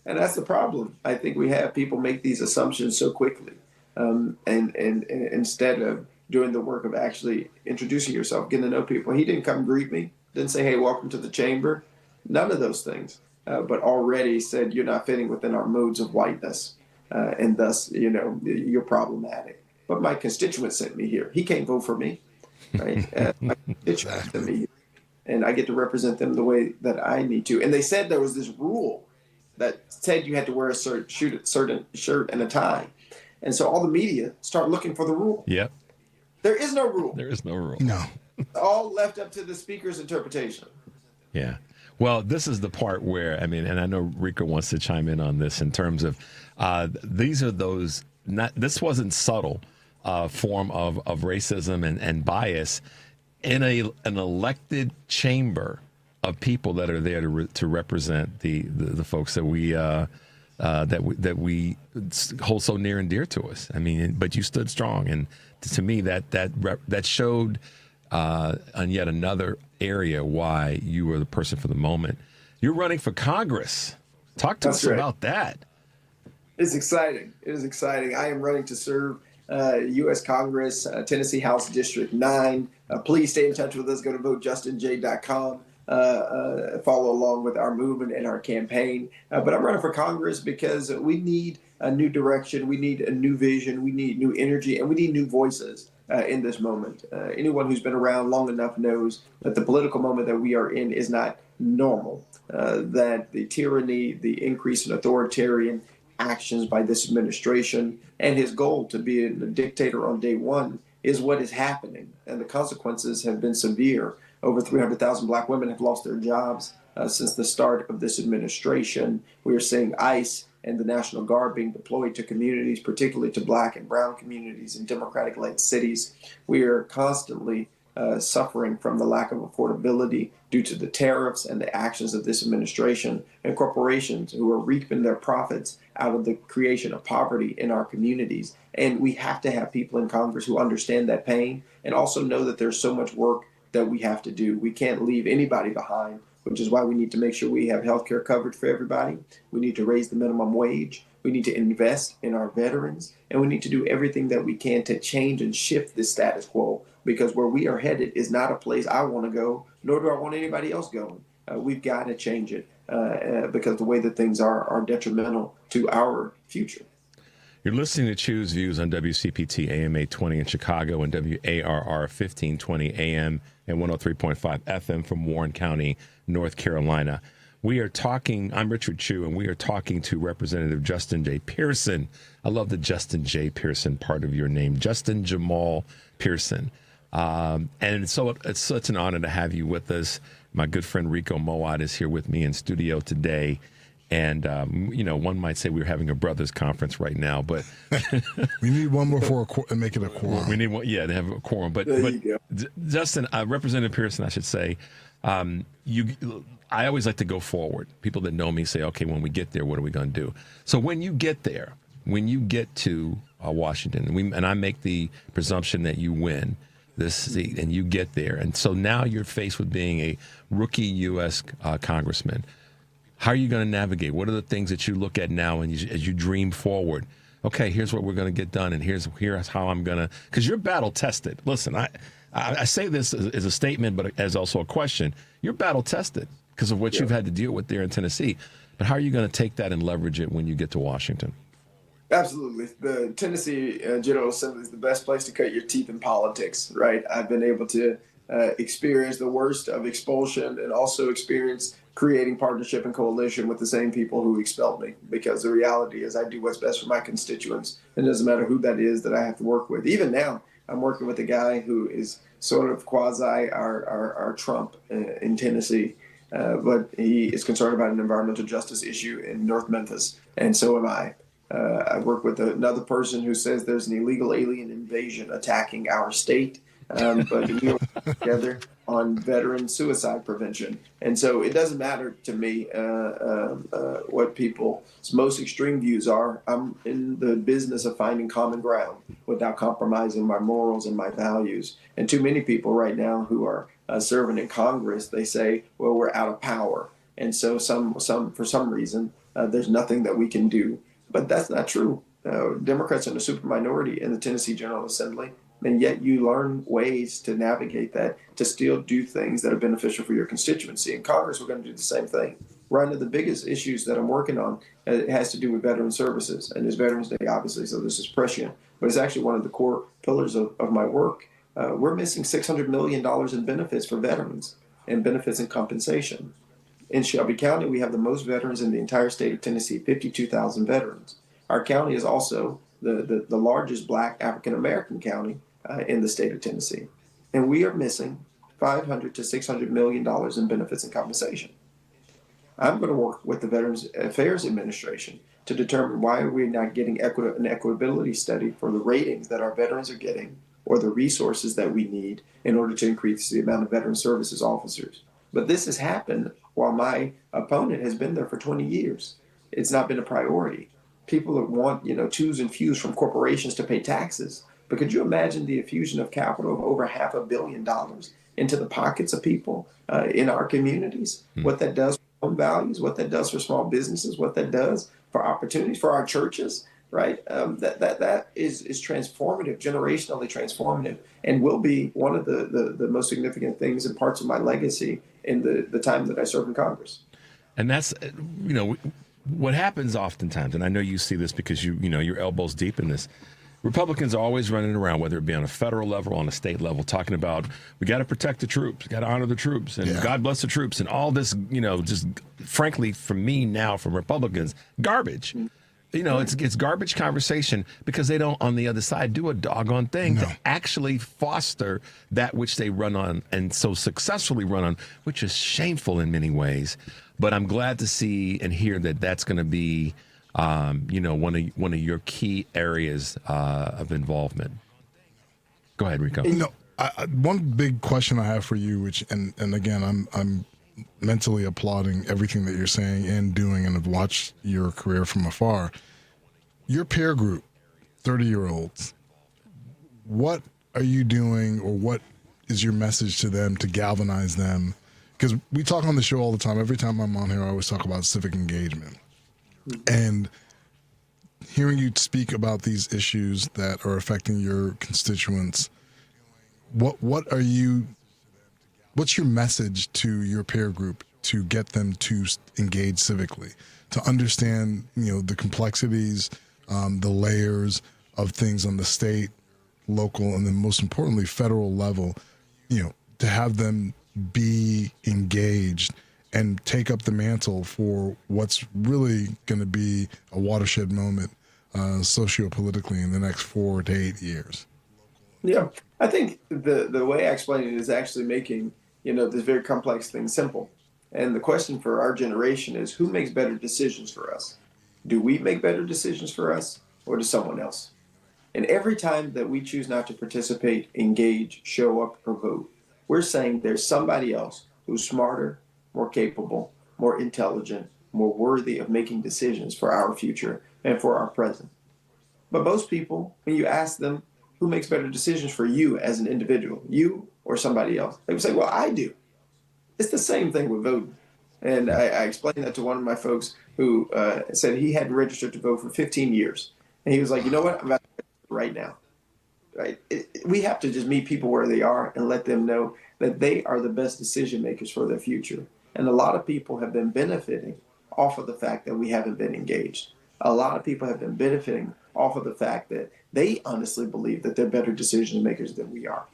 And that's the problem. I think we have people make these assumptions so quickly. And instead of doing the work of actually introducing yourself, getting to know people. He didn't come greet me, didn't say, "Hey, welcome to the chamber." None of those things. But already said, "You're not fitting within our modes of whiteness. And thus, you're problematic." But my constituent sent me here. He can't vote for me. Right? My constituent sent me here. And I get to represent them the way that I need to. And they said there was this rule that said you had to wear a certain shirt and a tie. And so all the media start looking for the rule. Yep. There is no rule. There is no rule. No. All left up to the speaker's interpretation. Yeah. Well, this is the part where, and I know Rika wants to chime in on this in terms of these are those, this wasn't subtle form of racism and bias in an elected chamber of people that are there to represent the folks that we hold so near and dear to us. But you stood strong, and to me that showed on yet another area why you were the person for the moment. You're running for Congress. Talk to us about that. It's exciting. It is exciting. I am running to serve U.S. Congress, Tennessee House District 9. Please stay in touch with us. Go to votejustinj.com. Follow along with our movement and our campaign. But I'm running for Congress because we need a new direction. We need a new vision. We need new energy, and we need new voices in this moment. Anyone who's been around long enough knows that the political moment that we are in is not normal, that the tyranny, the increase in authoritarian actions by this administration and his goal to be a dictator on day one is what is happening. And the consequences have been severe. Over 300,000 Black women have lost their jobs since the start of this administration. We are seeing ICE and the National Guard being deployed to communities, particularly to Black and brown communities in Democratic-led cities. We are constantly suffering from the lack of affordability due to the tariffs and the actions of this administration and corporations who are reaping their profits out of the creation of poverty in our communities. And we have to have people in Congress who understand that pain and also know that there's so much work that we have to do. We can't leave anybody behind, which is why we need to make sure we have health care coverage for everybody. We need to raise the minimum wage. We need to invest in our veterans. And we need to do everything that we can to change and shift this status quo, because where we are headed is not a place I want to go, nor do I want anybody else going. We've got to change it because the way that things are detrimental to our future. You're listening to Choose Views on WCPT AM 820 in Chicago and WARR 1520 AM and 103.5 FM from Warren County, North Carolina. We are talking, I'm Richard Chu, and we are talking to Representative Justin J. Pearson. I love the Justin J. Pearson part of your name, Justin Jamal Pearson. And so it's such an honor to have you with us. My good friend Rico Moad is here with me in studio today. And, one might say we're having a brothers conference right now, but we need one more for and make it a quorum. We need one, to have a quorum. But Justin, Representative Pearson, I should say, I always like to go forward. People that know me say, okay, when we get there, what are we going to do? So when you get there, when you get to Washington, and I make the presumption that you win this seat, and you get there, and so now you're faced with being a rookie U.S. congressman. How are you going to navigate? What are the things that you look at now and as you dream forward? Okay, here's what we're going to get done, and here's how I'm going to, because you're battle tested. Listen, I say this as a statement, but as also a question. You're battle tested because of what you've had to deal with there in Tennessee. But how are you going to take that and leverage it when you get to Washington? Absolutely. The Tennessee General Assembly is the best place to cut your teeth in politics, right? I've been able to experience the worst of expulsion and also experience creating partnership and coalition with the same people who expelled me, because the reality is I do what's best for my constituents. It doesn't matter who that is that I have to work with. Even now, I'm working with a guy who is sort of quasi our Trump in Tennessee, but he is concerned about an environmental justice issue in North Memphis, and so am I. I work with another person who says there's an illegal alien invasion attacking our state, but we work together on veteran suicide prevention. And so it doesn't matter to me what people's most extreme views are. I'm in the business of finding common ground without compromising my morals and my values. And too many people right now who are serving in Congress, they say, well, we're out of power. And so for some reason, there's nothing that we can do. But that's not true. Democrats are in a super minority in the Tennessee General Assembly. And yet you learn ways to navigate that, to still do things that are beneficial for your constituency. In Congress, we're going to do the same thing. One of the biggest issues that I'm working on, it has to do with veteran services. And there's Veterans Day, obviously, so this is prescient. But it's actually one of the core pillars of my work. We're missing $600 million in benefits for veterans and benefits and compensation. In Shelby County, we have the most veterans in the entire state of Tennessee, 52,000 veterans. Our county is also the largest Black African-American county in the state of Tennessee. And we are missing $500 to $600 million in benefits and compensation. I'm going to work with the Veterans Affairs Administration to determine why we're not getting an equitability study for the ratings that our veterans are getting or the resources that we need in order to increase the amount of veteran services officers. But this has happened while my opponent has been there for 20 years. It's not been a priority. People that want, choose and fuse from corporations to pay taxes. But could you imagine the infusion of capital of over $500 million into the pockets of people in our communities? What that does for home values, what that does for small businesses, what that does for opportunities for our churches, right? That is transformative, generationally transformative, and will be one of the most significant things and parts of my legacy in the time that I serve in Congress. And that's, what happens oftentimes, and I know you see this because your elbows deep in this. Republicans are always running around, whether it be on a federal level or on a state level, talking about we got to protect the troops, got to honor the troops, and God bless the troops, and all this, just frankly, for me now, from Republicans, garbage. It's garbage conversation because they don't, on the other side, do a doggone thing to actually foster that which they run on and so successfully run on, which is shameful in many ways. But I'm glad to see and hear that that's going to be one of your key areas of involvement. Go ahead, Rico. One big question I have for you, and again, I'm mentally applauding everything that you're saying and doing, and have watched your career from afar. Your peer group, 30-year-olds, what are you doing, or what is your message to them to galvanize them? Because we talk on the show all the time. Every time I'm on here, I always talk about civic engagement. And hearing you speak about these issues that are affecting your constituents, what's your message to your peer group to get them to engage civically, to understand the complexities the layers of things on the state, local, and then most importantly, federal level, to have them be engaged and take up the mantle for what's really going to be a watershed moment sociopolitically in the next 4 to 8 years. Yeah, I think the way I explain it is actually making, this very complex thing simple. And the question for our generation is, who makes better decisions for us? Do we make better decisions for us, or does someone else? And every time that we choose not to participate, engage, show up, or vote, we're saying there's somebody else who's smarter, more capable, more intelligent, more worthy of making decisions for our future and for our present. But most people, when you ask them who makes better decisions for you as an individual, you or somebody else, they would say, well, I do. It's the same thing with voting. And I explained that to one of my folks who said he hadn't registered to vote for 15 years. And he was like, you know what? I'm about to register right now. Right? We have to just meet people where they are and let them know that they are the best decision makers for their future. And a lot of people have been benefiting off of the fact that we haven't been engaged. A lot of people have been benefiting off of the fact that they honestly believe that they're better decision makers than we are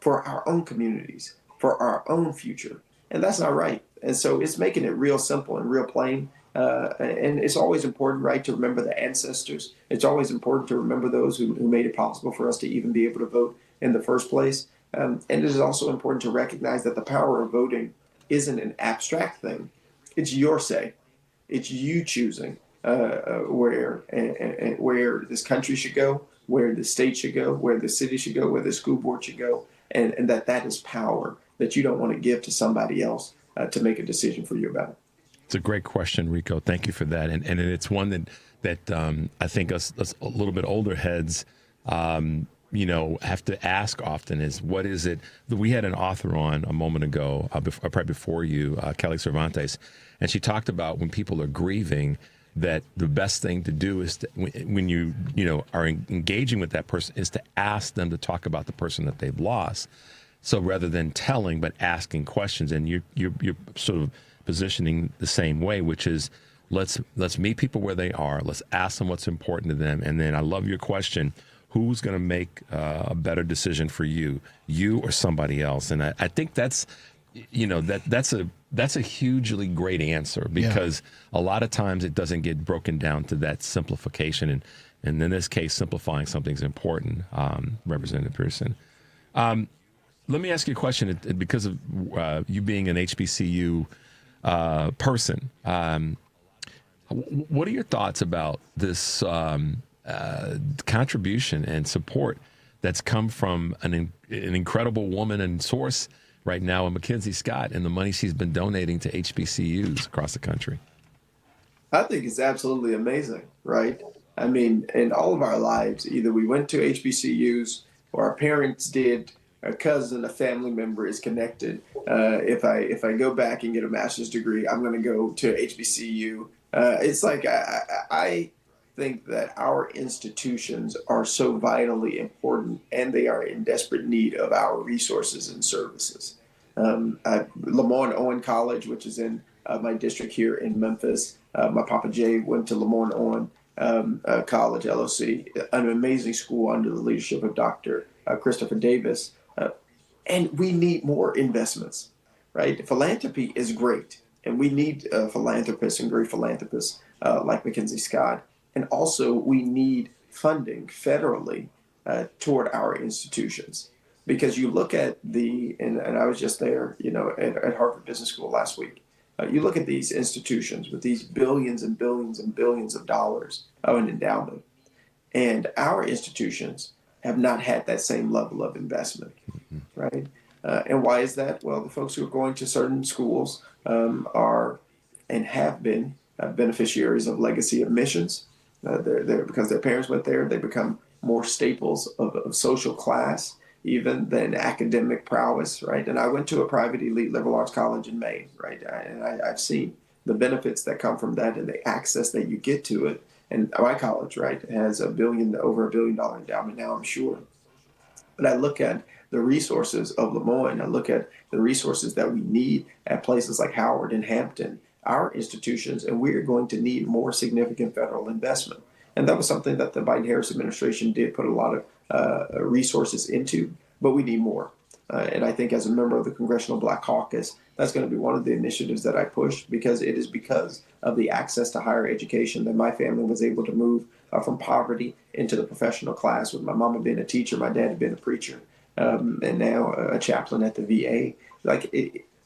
for our own communities, for our own future. And that's not right. And so it's making it real simple and real plain. And it's always important, right, to remember the ancestors. It's always important to remember those who made it possible for us to even be able to vote in the first place. And it is also important to recognize that the power of voting isn't an abstract thing. It's your say. It's you choosing where this country should go, where the state should go, where the city should go, where the school board should go, and that is power that you don't want to give to somebody else to make a decision for you about it. It's a great question, Rico. Thank you for that. And it's one that I think us a little bit older heads, have to ask often is, what is it? We had an author on a moment ago, probably before you, Kelly Cervantes, and she talked about when people are grieving, that the best thing to do is when you are engaging with that person is to ask them to talk about the person that they've lost. So rather than telling, but asking questions, and you're sort of positioning the same way, which is let's meet people where they are. Let's ask them what's important to them. And then I love your question: who's going to make a better decision for you or somebody else? And I think that's a hugely great answer, because a lot of times it doesn't get broken down to that simplification. And in this case, simplifying something is important, Representative Pearson. Let me ask you a question, because of you being an HBCU person. What are your thoughts about this contribution and support that's come from an incredible woman and source right now, Mackenzie Scott, and the money she's been donating to HBCUs across the country? I think it's absolutely amazing, right? I mean, in all of our lives, either we went to HBCUs or our parents did, a cousin, a family member is connected. If I go back and get a master's degree, I'm going to go to HBCU. It's like I think that our institutions are so vitally important, and they are in desperate need of our resources and services. Lamorne Owen College, which is in my district here in Memphis. My Papa Jay went to Lamorne Owen College, LOC, an amazing school under the leadership of Dr. Christopher Davis. And we need more investments, right? Philanthropy is great, and we need philanthropists and great philanthropists like Mackenzie Scott. And also we need funding federally toward our institutions. Because you look at and I was just there, at Harvard Business School last week. You look at these institutions with these billions and billions and billions of dollars of an endowment, and our institutions have not had that same level of investment, right? And why is that? Well, the folks who are going to certain schools are and have been beneficiaries of legacy admissions. They're because their parents went there, they become more staples of social class, even than academic prowess, right? And I went to a private elite liberal arts college in Maine, right? And I've seen the benefits that come from that and the access that you get to it. And my college, right, has over $1 billion endowment now, I'm sure. But I look at the resources of Lemoyne, I look at the resources that we need at places like Howard and Hampton, our institutions, and we're going to need more significant federal investment. And that was something that the Biden-Harris administration did put a lot of resources into, but we need more. And I think as a member of the Congressional Black Caucus, that's going to be one of the initiatives that I push, because it is because of the access to higher education that my family was able to move from poverty into the professional class, with my mama being a teacher, my dad being a preacher, and now a chaplain at the VA.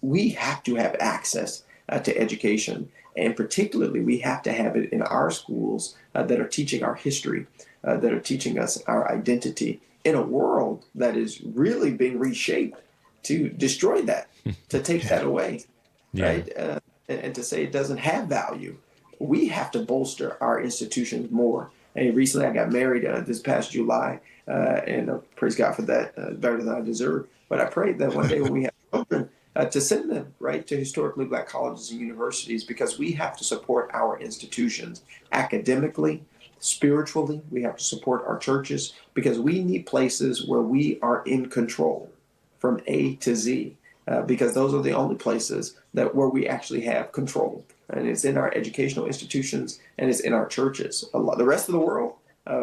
We have to have access to education, and particularly we have to have it in our schools that are teaching our history, that are teaching us our identity in a world that is really being reshaped to destroy that, to take that away, right? And to say it doesn't have value. We have to bolster our institutions more. And recently I got married this past July, and praise God for that, better than I deserve. But I prayed that one day when we have children, to send them right to historically Black colleges and universities, because we have to support our institutions academically, spiritually. We have to support our churches, because we need places where we are in control from A to Z, because those are the only places where we actually have control. And it's in our educational institutions, and it's in our churches. The rest of the world,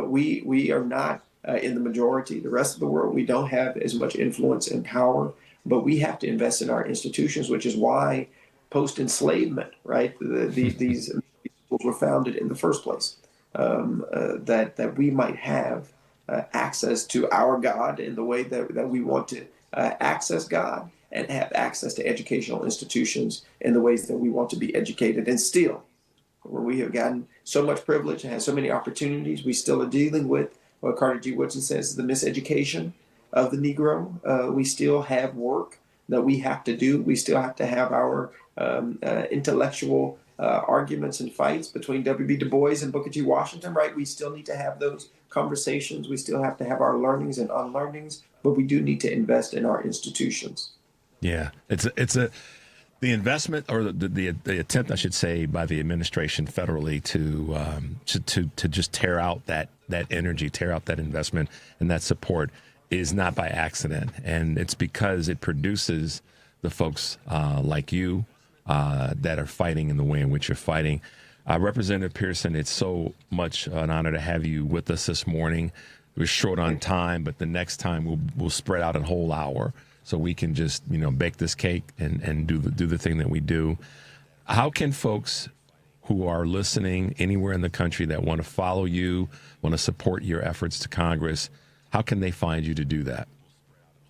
we are not in the majority. The rest of the world, we don't have as much influence and power, but we have to invest in our institutions, which is why post-enslavement, right? These schools were founded in the first place, that we might have access to our God in the way that we want to access God, and have access to educational institutions in the ways that we want to be educated. And still, where we have gotten so much privilege and had so many opportunities, we still are dealing with what Carter G. Woodson says is the miseducation of the Negro. We still have work that we have to do. We still have to have our intellectual arguments and fights between W.B. Du Bois and Booker T. Washington, right? We still need to have those conversations. We still have to have our learnings and unlearnings, but we do need to invest in our institutions. Yeah, it's the investment, or the attempt, I should say, by the administration federally to just tear out that energy, tear out that investment and that support is not by accident, and it's because it produces the folks like you that are fighting in the way in which you're fighting. Representative Pearson, it's so much an honor to have you with us this morning. We're short on time, but the next time we'll spread out a whole hour, so we can just, bake this cake and do the thing that we do. How can folks who are listening anywhere in the country that want to follow you, want to support your efforts to Congress, how can they find you to do that?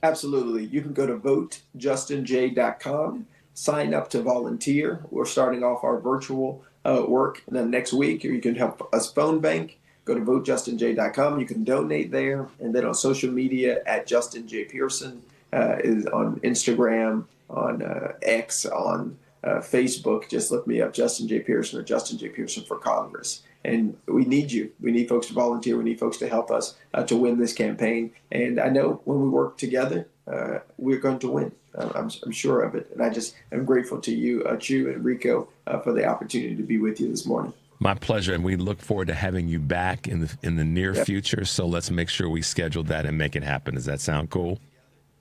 Absolutely. You can go to votejustinj.com, sign up to volunteer. We're starting off our virtual work next week. Or you can help us phone bank. Go to votejustinj.com. You can donate there. And then on social media at Justin J. Pearson, is on Instagram, on X, on Facebook. Just look me up, Justin J. Pearson, or Justin J. Pearson for Congress. And we need you. We need folks to volunteer. We need folks to help us to win this campaign. And I know when we work together, we're going to win. I'm sure of it. And I just am grateful to you, Chu and Rico, for the opportunity to be with you this morning. My pleasure, and we look forward to having you back in the near future. So let's make sure we schedule that and make it happen. Does that sound cool?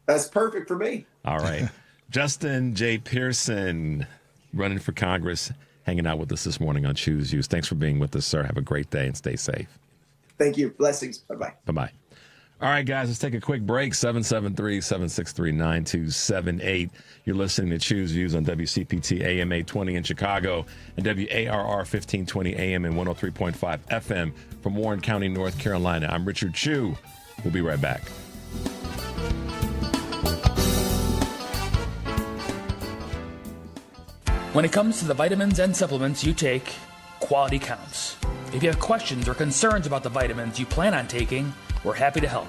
That's perfect for me. All right. Justin J. Pearson, running for Congress, hanging out with us this morning on Choose Use. Thanks for being with us, sir. Have a great day and stay safe. Thank you. Blessings. Bye-bye. Bye-bye. All right, guys, let's take a quick break. 773-763-9278. You're listening to Choose Views on WCPT AM 820 in Chicago and WARR 1520 AM and 103.5 FM from Warren County, North Carolina. I'm Richard Chu. We'll be right back. When it comes to the vitamins and supplements you take, quality counts. If you have questions or concerns about the vitamins you plan on taking, we're happy to help.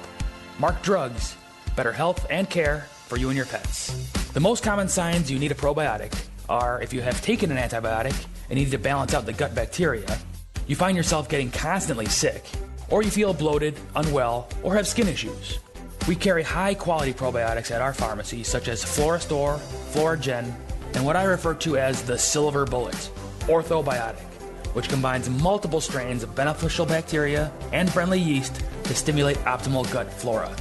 Mark Drugs, better health and care for you and your pets. The most common signs you need a probiotic are if you have taken an antibiotic and need to balance out the gut bacteria, you find yourself getting constantly sick, or you feel bloated, unwell, or have skin issues. We carry high-quality probiotics at our pharmacy, such as Florastor, Floragen, and what I refer to as the silver bullet, Orthobiotic, which combines multiple strains of beneficial bacteria and friendly yeast to stimulate optimal gut flora.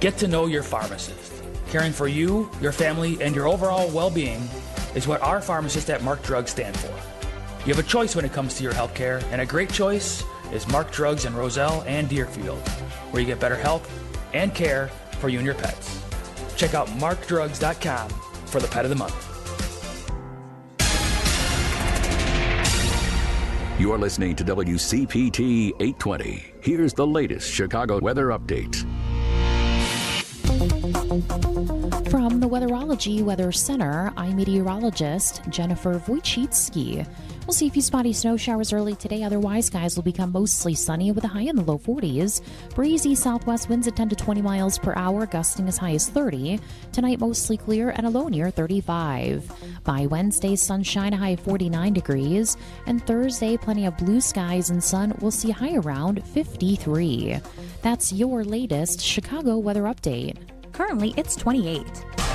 Get to know your pharmacist. Caring for you, your family, and your overall well-being is what our pharmacists at Mark Drugs stand for. You have a choice when it comes to your healthcare, and a great choice is Mark Drugs in Roselle and Deerfield, where you get better health and care for you and your pets. Check out markdrugs.com for the pet of the month. You're listening to WCPT 820. Here's the latest Chicago weather update. From the Weatherology Weather Center, I'm meteorologist Jennifer Wojcicki. We'll see a few spotty snow showers early today. Otherwise, skies will become mostly sunny with a high in the low 40s. Breezy southwest winds at 10 to 20 miles per hour, gusting as high as 30. Tonight, mostly clear and a low near 35. By Wednesday, sunshine, a high of 49 degrees. And Thursday, plenty of blue skies and sun. We'll see a high around 53. That's your latest Chicago weather update. Currently, it's 28.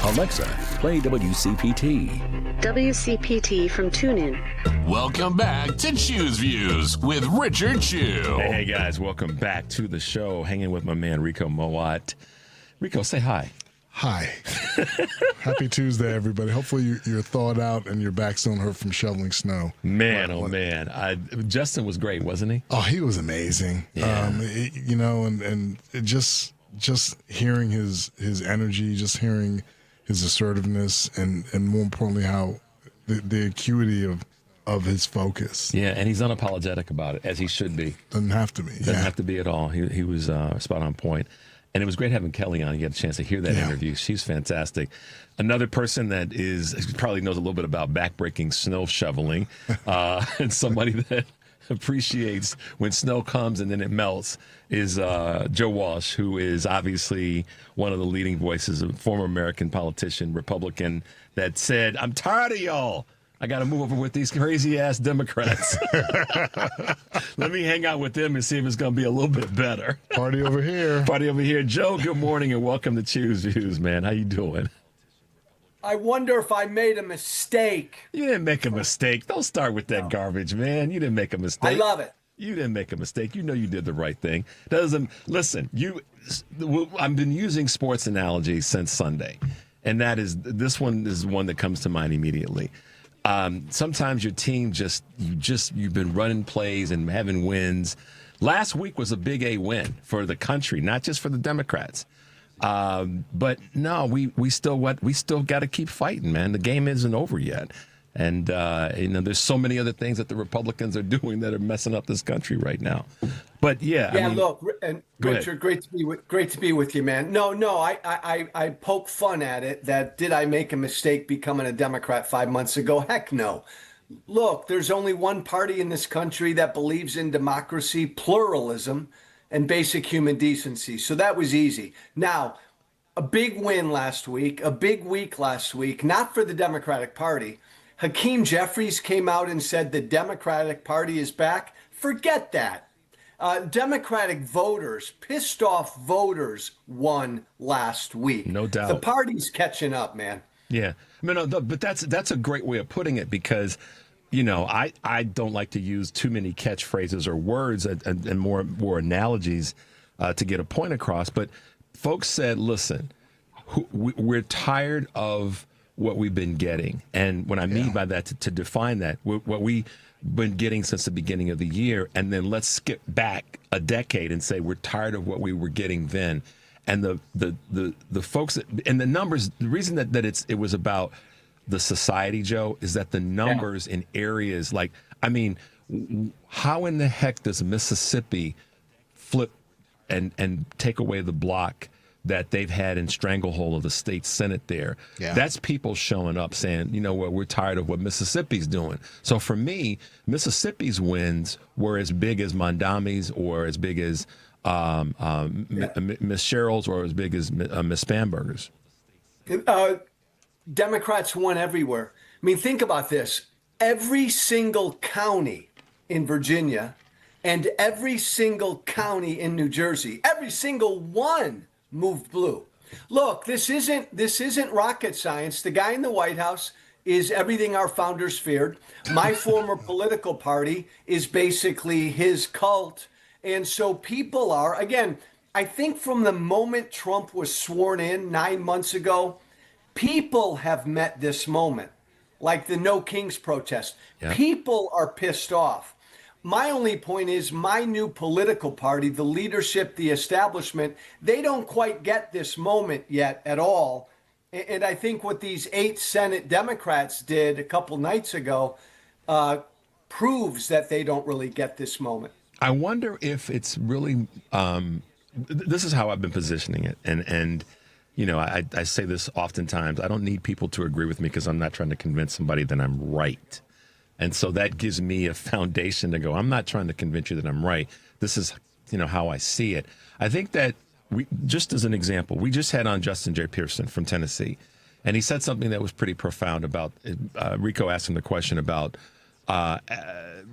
Alexa, play WCPT. WCPT from TuneIn. Welcome back to Choose Views with Richard Chew. Hey guys, welcome back to the show. Hanging with my man Rico Mowat. Rico, say hi. Hi. Happy Tuesday, everybody. Hopefully you're thawed out and your backs don't hurt from shoveling snow. Man, Justin was great, wasn't he? Oh, he was amazing. Yeah. And it just hearing his energy, just hearing his assertiveness, and more importantly, how the acuity of his focus. Yeah, and he's unapologetic about it, as he should be. Doesn't have to be. Doesn't have to be at all. He was spot on point. And it was great having Kelly on. You had a chance to hear that interview. She's fantastic. Another person that probably knows a little bit about backbreaking snow shoveling, and somebody that appreciates when snow comes and then it melts, is Joe Walsh, who is obviously one of the leading voices, a former American politician, Republican, that said, I'm tired of y'all. I got to move over with these crazy-ass Democrats. Let me hang out with them and see if it's going to be a little bit better. Party over here. Party over here. Joe, good morning and welcome to Choose Views, man. How you doing? I wonder if I made a mistake. You didn't make a mistake. Don't start with that garbage, man. You didn't make a mistake. I love it. You didn't make a mistake. You know you did the right thing. Listen, I've been using sports analogies since Sunday, and this one is one that comes to mind immediately. Sometimes your team you've been running plays and having wins. Last week was a big A win for the country, not just for the Democrats. But no, we still got to keep fighting, man. The game isn't over yet. And, there's so many other things that the Republicans are doing that are messing up this country right now. But look, and Richard, great to be with you, man. No, I poke fun at it that did I make a mistake becoming a Democrat 5 months ago? Heck no. Look, there's only one party in this country that believes in democracy, pluralism, and basic human decency. So that was easy. Now, a big win last week, a big week last week, not for the Democratic Party. Hakeem Jeffries came out and said the Democratic Party is back. Forget that. Democratic voters, pissed off voters, won last week. No doubt. The party's catching up, man. Yeah. But that's a great way of putting it because, I don't like to use too many catchphrases or words and more analogies to get a point across. But folks said, listen, we're tired of what we've been getting. And what I mean by that, to define that, what we've been getting since the beginning of the year, and then let's skip back a decade and say we're tired of what we were getting then. And the folks and the numbers, the reason that it was about the society, Joe, is that the numbers in areas how in the heck does Mississippi flip and take away the block that they've had in stranglehold of the state Senate there? Yeah. That's people showing up saying, you know what, we're tired of what Mississippi's doing. So for me, Mississippi's wins were as big as Mondami's or as big as Miss Cheryl's or as big as Miss Spamberger's. Democrats won everywhere. I mean, think about this. Every single county in Virginia and every single county in New Jersey, every single one moved blue. Look, this isn't rocket science. The guy in the White House is everything our founders feared. My former political party is basically his cult. And so people are, again, I think from the moment Trump was sworn in 9 months ago, people have met this moment, like the No Kings protest. Yeah. People are pissed off. My only point is my new political party, the leadership, the establishment, they don't quite get this moment yet at all. And I think what these 8 Senate Democrats did a couple nights ago proves that they don't really get this moment. I wonder if it's really, this is how I've been positioning it. And you know, I say this oftentimes, I don't need people to agree with me because I'm not trying to convince somebody that I'm right. And so that gives me a foundation to go, I'm not trying to convince you that I'm right. This is, you know, how I see it. I think that just as an example, we just had on Justin J. Pearson from Tennessee, and he said something that was pretty profound about, Rico asked him the question about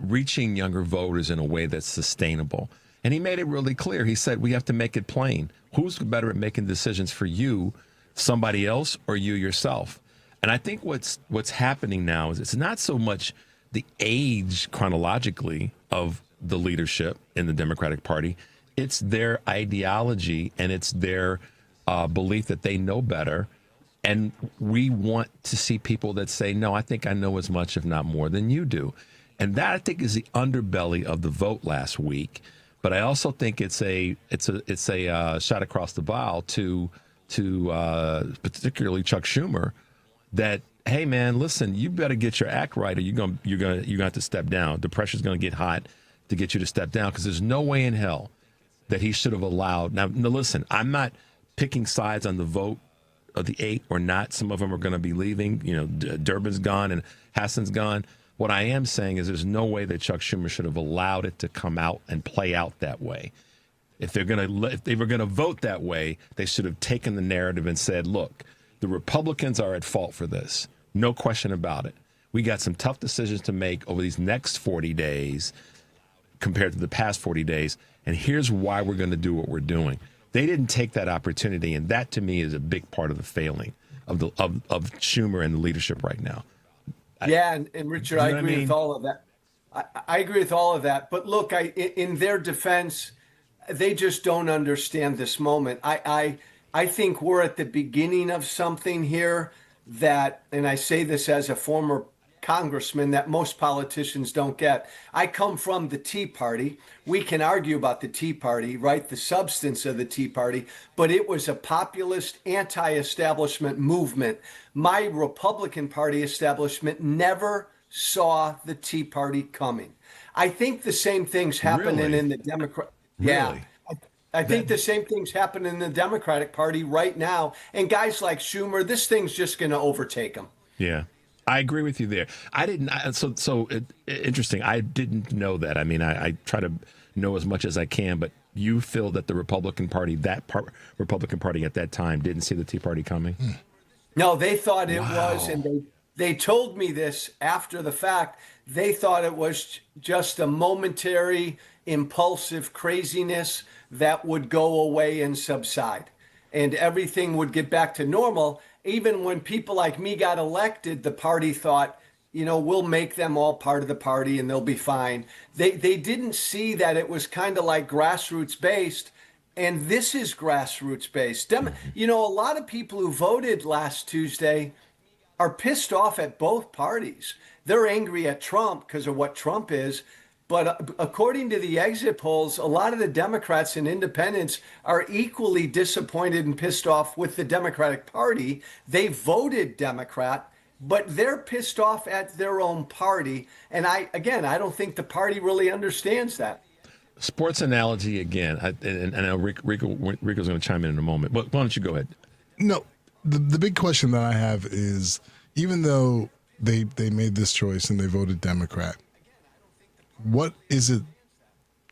reaching younger voters in a way that's sustainable. And he made it really clear. He said, we have to make it plain. Who's better at making decisions for you, somebody else, or you yourself? And I think what's happening now is it's not so much the age chronologically of the leadership in the Democratic Party. It's their ideology and it's their belief that they know better. And we want to see people that say, no, I think I know as much, if not more, than you do. And that, I think, is the underbelly of the vote last week. But I also think it's a shot across the bow to particularly Chuck Schumer that, hey man, listen, you better get your act right, or you're going to have to step down. The pressure's going to get hot to get you to step down, because there's no way in hell that he should have allowed. Now, listen, I'm not picking sides on the vote of the 8 or not. Some of them are going to be leaving. You know, Durbin's gone and Hassan's gone. What I am saying is there's no way that Chuck Schumer should have allowed it to come out and play out that way. If they were going to vote that way, they should have taken the narrative and said, look, the Republicans are at fault for this. No question about it. We got some tough decisions to make over these next 40 days compared to the past 40 days. And here's why we're going to do what we're doing. They didn't take that opportunity. And that, to me, is a big part of the failing of Schumer and the leadership right now. Yeah. And Richard, I agree with all of that. I agree with all of that. But look, in their defense, they just don't understand this moment. I think we're at the beginning of something here that, and I say this as a former congressman, that most politicians don't get. I come from the Tea Party. We can argue about the Tea Party, right? The substance of the Tea Party, but it was a populist, anti-establishment movement. My Republican Party establishment never saw the Tea Party coming. I think the same thing's happening in the Democrat. Really? Yeah. I think the same thing's happening in the Democratic Party right now. And guys like Schumer, this thing's just going to overtake them. Yeah, I agree with you there. Interesting. I didn't know that. I mean, I try to know as much as I can, but you feel that the Republican Party, Republican Party at that time, didn't see the Tea Party coming? No, they thought it was, and they told me this after the fact. They thought it was just a momentary, impulsive craziness that would go away and subside, and everything would get back to normal. Even when people like me got elected, the party thought, you know, we'll make them all part of the party and they'll be fine. They didn't see that it was kind of like grassroots based, and this is grassroots based. You know, a lot of people who voted last Tuesday are pissed off at both parties. They're angry at Trump because of what Trump is. But according to the exit polls, a lot of the Democrats and independents are equally disappointed and pissed off with the Democratic Party. They voted Democrat, but they're pissed off at their own party. And I don't think the party really understands that. Sports analogy again, and I know Rico's going to chime in a moment. But why don't you go ahead? No, the big question that I have is, even though they made this choice and they voted Democrat, what is it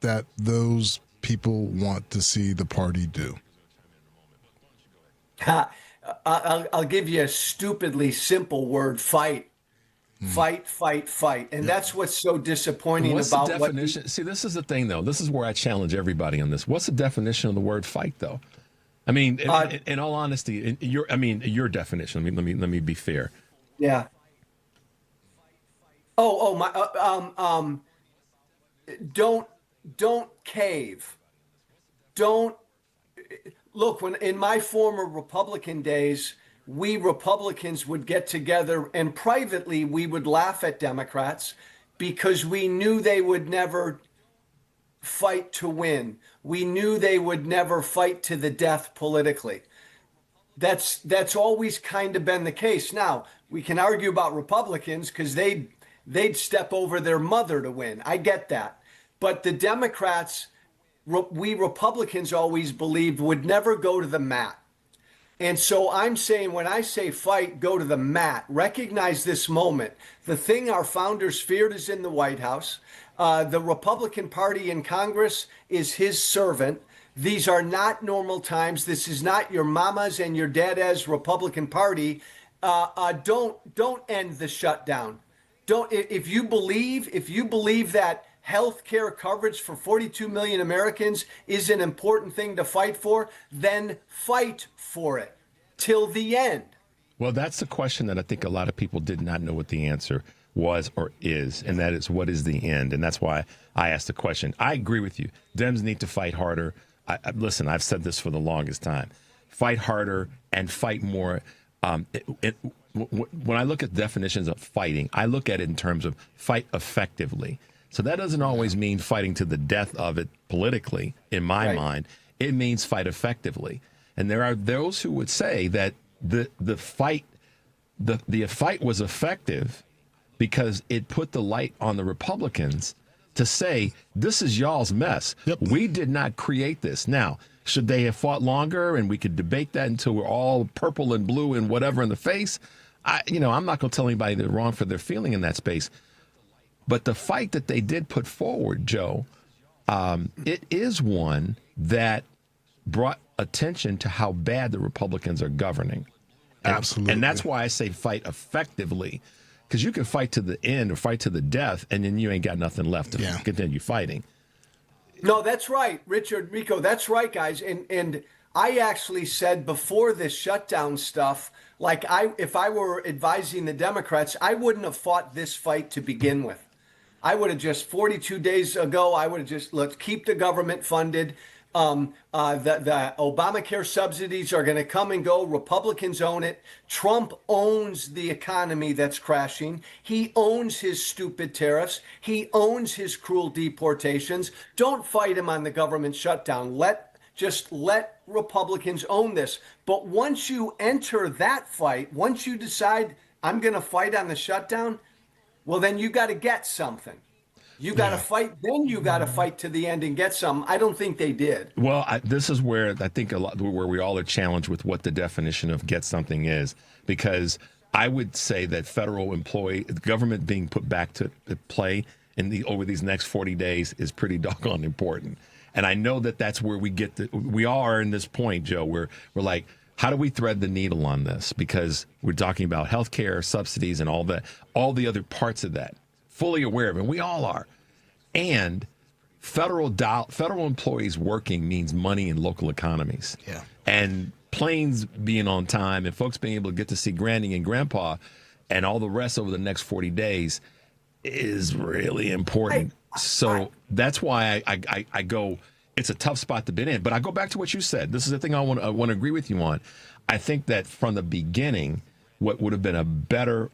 that those people want to see the party do? I'll give you a stupidly simple word: fight. Fight, fight, fight. And that's what's so disappointing what's about the definition? See, this is the thing, though. This is where I challenge everybody on this. What's the definition of the word fight, though? I mean, in all honesty, your definition. Let me be fair. Yeah. Don't cave. Don't look. When in my former Republican days, we Republicans would get together and privately we would laugh at Democrats because we knew they would never fight to win. We knew they would never fight to the death politically. That's always kind of been the case. Now, we can argue about Republicans because they'd step over their mother to win. I get that. But the Democrats, we Republicans always believed would never go to the mat. And so I'm saying, when I say fight, go to the mat. Recognize this moment. The thing our founders feared is in the White House. The Republican Party in Congress is his servant. These are not normal times. This is not your mama's and your dada's Republican Party. Don't end the shutdown. If you believe that health care coverage for 42 million Americans is an important thing to fight for, then fight for it till the end. Well, that's the question that I think a lot of people did not know what the answer was or is, and that is, what is the end? And that's why I asked the question. I agree with you. Dems need to fight harder. Listen, I've said this for the longest time. Fight harder and fight more. When I look at definitions of fighting, I look at it in terms of fight effectively. So that doesn't always mean fighting to the death of it politically, in my mind. It means fight effectively. And there are those who would say that the fight was effective because it put the light on the Republicans to say, this is y'all's mess. Yep. We did not create this. Now, should they have fought longer and we could debate that until we're all purple and blue and whatever in the face? I'm not going to tell anybody they're wrong for their feeling in that space. But the fight that they did put forward, Joe, it is one that brought attention to how bad the Republicans are governing. Absolutely. And that's why I say fight effectively, because you can fight to the end or fight to the death, and then you ain't got nothing left to continue fighting. No, that's right, Richard, Rico, that's right, guys. And I actually said before this shutdown stuff, like if I were advising the Democrats, I wouldn't have fought this fight to begin with. I would have just 42 days ago, let's keep the government funded. The Obamacare subsidies are going to come and go. Republicans own it. Trump owns the economy that's crashing. He owns his stupid tariffs. He owns his cruel deportations. Don't fight him on the government shutdown. Just let Republicans own this. But once you enter that fight, once you decide I'm going to fight on the shutdown, well, then you got to get something. You got to fight. Then you got to fight to the end and get some. I don't think they did. Well, this is where I think where we all are challenged with what the definition of get something is, because I would say that federal government being put back to play over these next 40 days is pretty doggone important. And I know that that's where we are in this point, Joe, where we're like, how do we thread the needle on this? Because we're talking about health care, subsidies, and all the other parts of that. Fully aware of it, and we all are. And federal employees working means money in local economies. Yeah. And planes being on time and folks being able to get to see Granny and Grandpa and all the rest over the next 40 days is really important. So that's why I go, it's a tough spot to be in. But I go back to what you said. This is the thing I want to agree with you on. I think that from the beginning, what would have been a better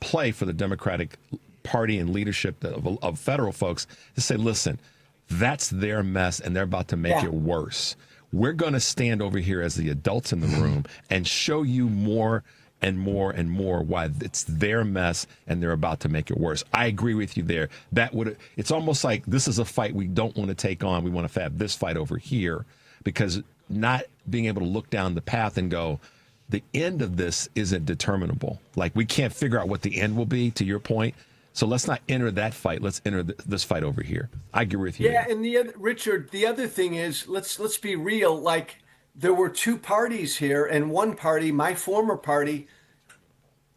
play for the Democratic Party and leadership of federal folks to say, listen, that's their mess and they're about to make it worse. We're going to stand over here as the adults in the room and show you more and more and more why it's their mess and they're about to make it worse. I agree with you there. It's almost like this is a fight we don't want to take on. We want to have this fight over here, because not being able to look down the path and go, the end of this isn't determinable. Like, we can't figure out what the end will be, to your point. So let's not enter that fight. Let's enter this fight over here. I agree with you. Yeah, and Richard, the other thing is, let's be real. Like, there were two parties here, and one party, my former party,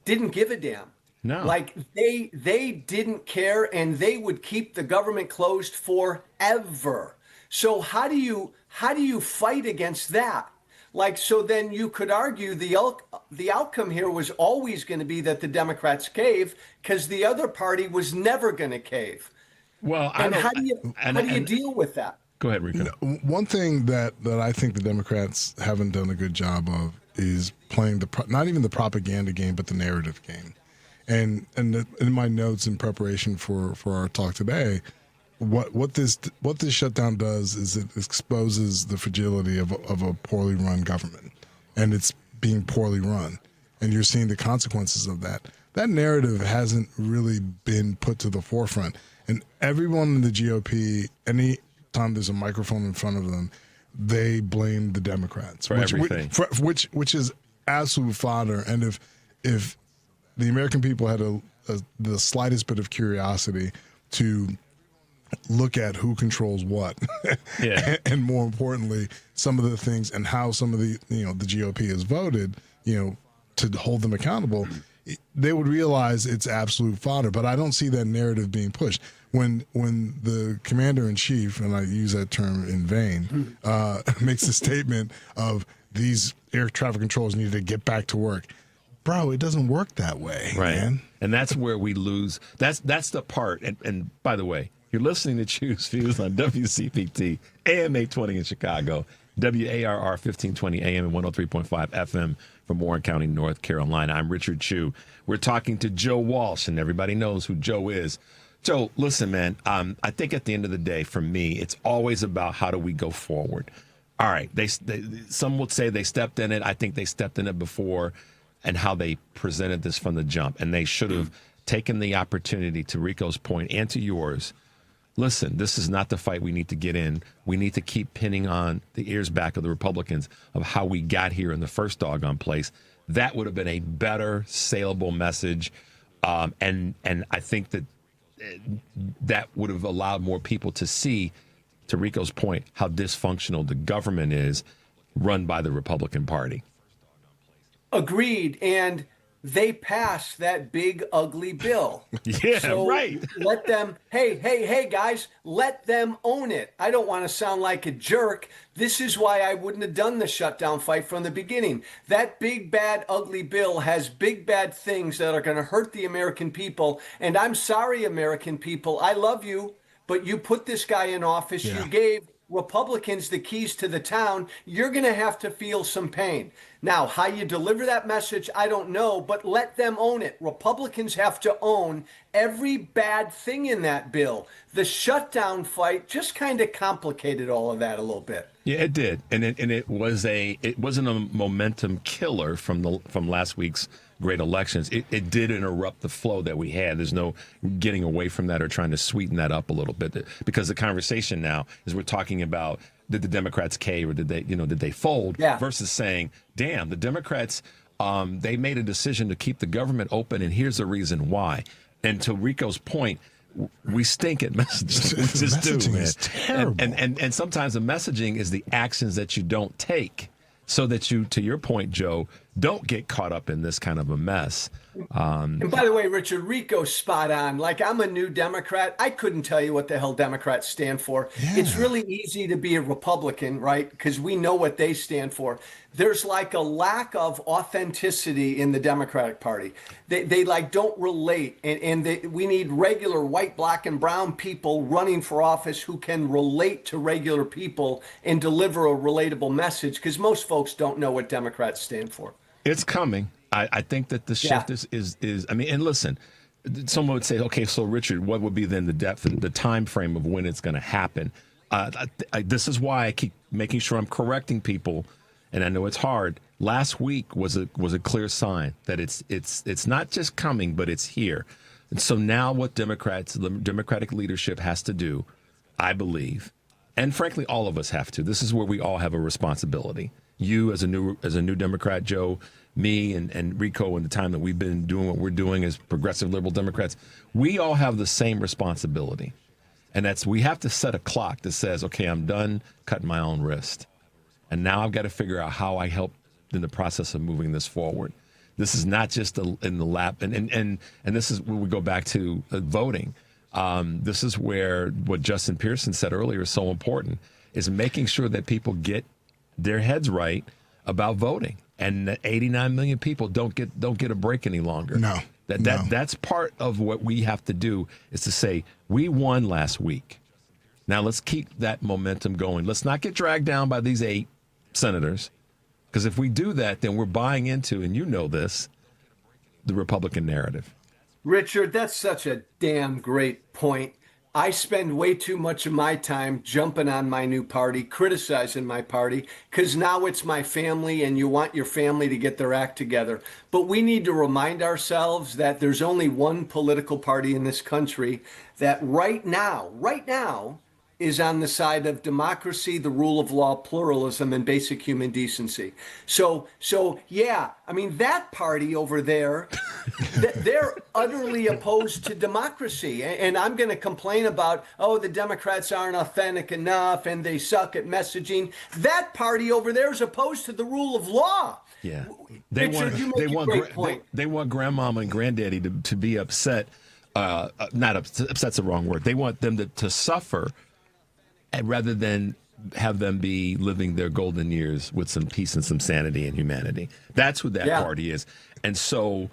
didn't give a damn. No. Like, they didn't care, and they would keep the government closed forever. So how do you fight against that? Like, so then you could argue the outcome here was always going to be that the Democrats cave, because the other party was never going to cave. Well, how do you deal with that? Go ahead, Rico. One thing that I think the Democrats haven't done a good job of is playing not even the propaganda game, but the narrative game. And in my notes in preparation for our talk today, what this shutdown does is it exposes the fragility of a poorly run government, and it's being poorly run, and you're seeing the consequences of that. That narrative hasn't really been put to the forefront, and everyone in the GOP, any time there's a microphone in front of them, they blame the Democrats for everything, which is absolute fodder. And if the American people had the slightest bit of curiosity to look at who controls what, and more importantly, some of the things and how some of the GOP has voted, to hold them accountable, they would realize it's absolute fodder. But I don't see that narrative being pushed. When the commander-in-chief, and I use that term in vain, makes a statement of these air traffic controllers need to get back to work. Bro, it doesn't work that way, man. And that's where we lose. That's the part. And by the way, you're listening to Choose Views on WCPT, AM 820 in Chicago, WARR 1520 AM and 103.5 FM from Warren County, North Carolina. I'm Richard Chu. We're talking to Joe Walsh, and everybody knows who Joe is. Joe, listen, man, I think at the end of the day, for me, it's always about how do we go forward. All right, some would say they stepped in it. I think they stepped in it before, and how they presented this from the jump. And they should have taken the opportunity, to Rico's point and to yours. Listen, this is not the fight we need to get in. We need to keep pinning on the ears back of the Republicans of how we got here in the first doggone place. That would have been a better, saleable message. And I think that would have allowed more people to see, to Rico's point, how dysfunctional the government is run by the Republican Party. Agreed. And they passed that big, ugly bill. Yeah, so right. Let them, hey, guys, let them own it. I don't want to sound like a jerk. This is why I wouldn't have done the shutdown fight from the beginning. That big, bad, ugly bill has big, bad things that are going to hurt the American people. And I'm sorry, American people. I love you, but you put this guy in office. Yeah. You gave Republicans the keys to the town. You're going to have to feel some pain. Now, how you deliver that message, I don't know, but let them own it. Republicans have to own every bad thing in that bill. The shutdown fight just kind of complicated all of that a little bit. Yeah, it did, and it wasn't a momentum killer from last week's great elections. It did interrupt the flow that we had. There's no getting away from that or trying to sweeten that up a little bit, because the conversation now is we're talking about, did the Democrats cave or did they fold? Yeah. Versus saying, damn, the Democrats, they made a decision to keep the government open, and here's the reason why. And to Rico's point, we stink at messaging. We just do, man. Is terrible. And sometimes the messaging is the actions that you don't take, so that you, to your point, Joe, don't get caught up in this kind of a mess. And by the way, Richard, Rico's spot on. Like, I'm a new Democrat. I couldn't tell you what the hell Democrats stand for. Yeah. It's really easy to be a Republican, right? Because we know what they stand for. There's like a lack of authenticity in the Democratic Party. They like don't relate. And we need regular white, black, and brown people running for office who can relate to regular people and deliver a relatable message, because most folks don't know what Democrats stand for. It's coming. I think that the shift is I mean, and listen, someone would say, okay, so Richard, what would be then the depth and the time frame of when it's going to happen? This is why I keep making sure I'm correcting people, and I know it's hard. Last week was a clear sign that it's not just coming, but it's here. And so now what the Democratic leadership has to do, I believe, and frankly, all of us have to. This is where we all have a responsibility. You as a new Democrat, Joe, me and Rico, and the time that we've been doing what we're doing as progressive liberal Democrats, we all have the same responsibility. And that's, we have to set a clock that says, okay, I'm done cutting my own wrist. And now I've got to figure out how I help in the process of moving this forward. This is not just in the lap. And this is where we go back to voting. This is where what Justin Pearson said earlier is so important, is making sure that people get their heads right about voting, and that 89 million people don't get a break any longer. No. That's part of what we have to do, is to say, we won last week. Now let's keep that momentum going. Let's not get dragged down by these 8 senators, because if we do that, then we're buying into, and you know this, the Republican narrative. Richard, that's such a damn great point. I spend way too much of my time jumping on my new party, criticizing my party, because now it's my family and you want your family to get their act together. But we need to remind ourselves that there's only one political party in this country that right now, is on the side of democracy, the rule of law, pluralism, and basic human decency. So yeah, I mean, that party over there, they're utterly opposed to democracy. And I'm going to complain about, the Democrats aren't authentic enough and they suck at messaging. That party over there is opposed to the rule of law. Yeah. They want grandmama and granddaddy to be upset. Not upset's the wrong word. They want them to suffer, and rather than have them be living their golden years with some peace and some sanity and humanity. That's who that party is. And so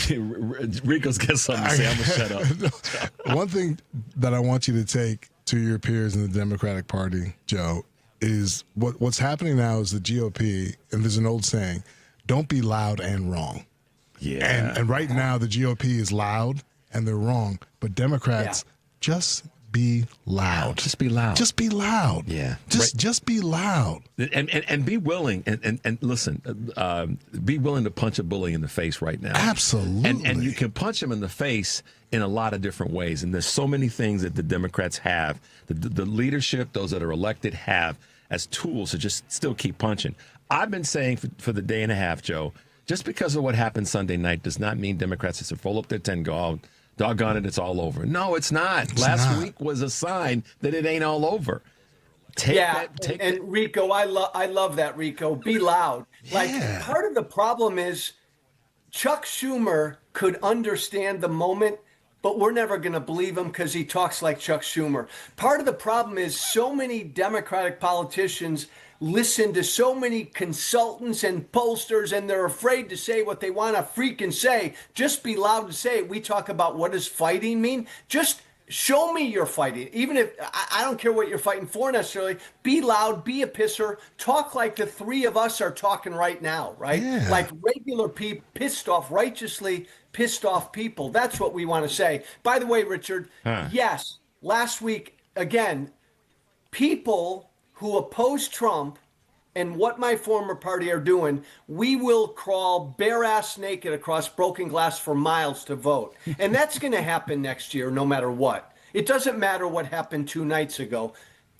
Rico's got something to say. I'm going to shut up. One thing that I want you to take to your peers in the Democratic Party, Joe, is what's happening now is the GOP, and there's an old saying, don't be loud and wrong. Yeah. And right now the GOP is loud and they're wrong, but Democrats just be loud. Just be loud. Just be loud. Yeah. Just be loud. And be willing and listen, be willing to punch a bully in the face right now. Absolutely. And you can punch him in the face in a lot of different ways. And there's so many things that the Democrats have, the leadership, those that are elected have as tools to just still keep punching. I've been saying for the day and a half, Joe, just because of what happened Sunday night does not mean Democrats have to fold up their 10 go, doggone it, it's all over. No, it's not. Last week was a sign that it ain't all over. Rico, I love that, Rico. Be loud. Like, part of the problem is Chuck Schumer could understand the moment, but we're never going to believe him because he talks like Chuck Schumer. Part of the problem is so many Democratic politicians listen to so many consultants and pollsters, and they're afraid to say what they want to freaking say. Just be loud to say it. We talk about what does fighting mean. Just show me you're fighting. Even if I don't care what you're fighting for necessarily. Be loud, be a pisser, talk like the three of us are talking right now, right? Yeah. Like regular people, righteously pissed off people. That's what we want to say. By the way, Richard, yes, last week, again, people who oppose Trump and what my former party are doing, we will crawl bare ass naked across broken glass for miles to vote. And that's going to happen next year, no matter what. It doesn't matter what happened 2 nights ago.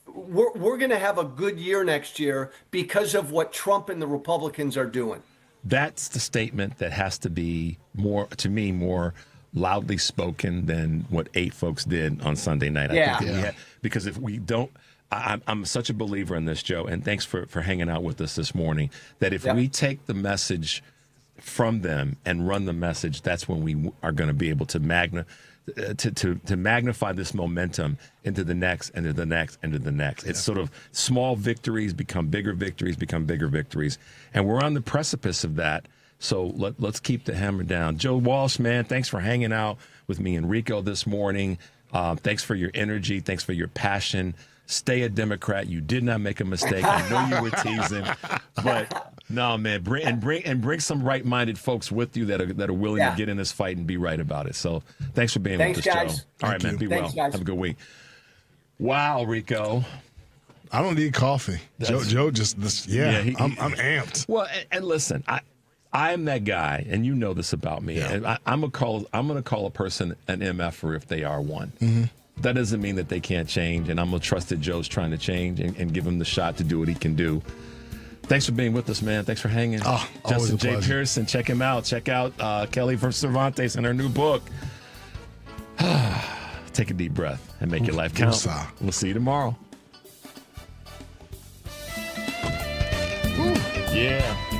We're going to have a good year next year because of what Trump and the Republicans are doing. That's the statement that has to be more loudly spoken than what 8 folks did on Sunday night. I think because if we don't, I'm such a believer in this, Joe, and thanks for hanging out with us this morning, that if we take the message from them and run the message, that's when we are going to be able to magnify this momentum into the next, into the next, into the next. It's sort of small victories become bigger victories, and we're on the precipice of that. So let's keep the hammer down. Joe Walsh, man, thanks for hanging out with me and Rico this morning. Thanks for your energy. Thanks for your passion. Stay a Democrat. You did not make a mistake. I know you were teasing, but no, man. Bring some right-minded folks with you that are willing to get in this fight and be right about it. So thanks for being with us, guys. Joe. All right, man. Be well. Guys. Have a good week. Wow, Rico. I don't need coffee. Joe just I'm amped. Well, and listen, I am that guy, and you know this about me. Yeah. And I'm going to call a person an MFer if they are one. Mm-hmm. That doesn't mean that they can't change, and I'm going to trust that Joe's trying to change and give him the shot to do what he can do. Thanks for being with us, man. Thanks for hanging. Justin J. Pearson, check him out. Check out Kelly from Cervantes and her new book. Take a deep breath and make your life count. We'll see you tomorrow. Yeah.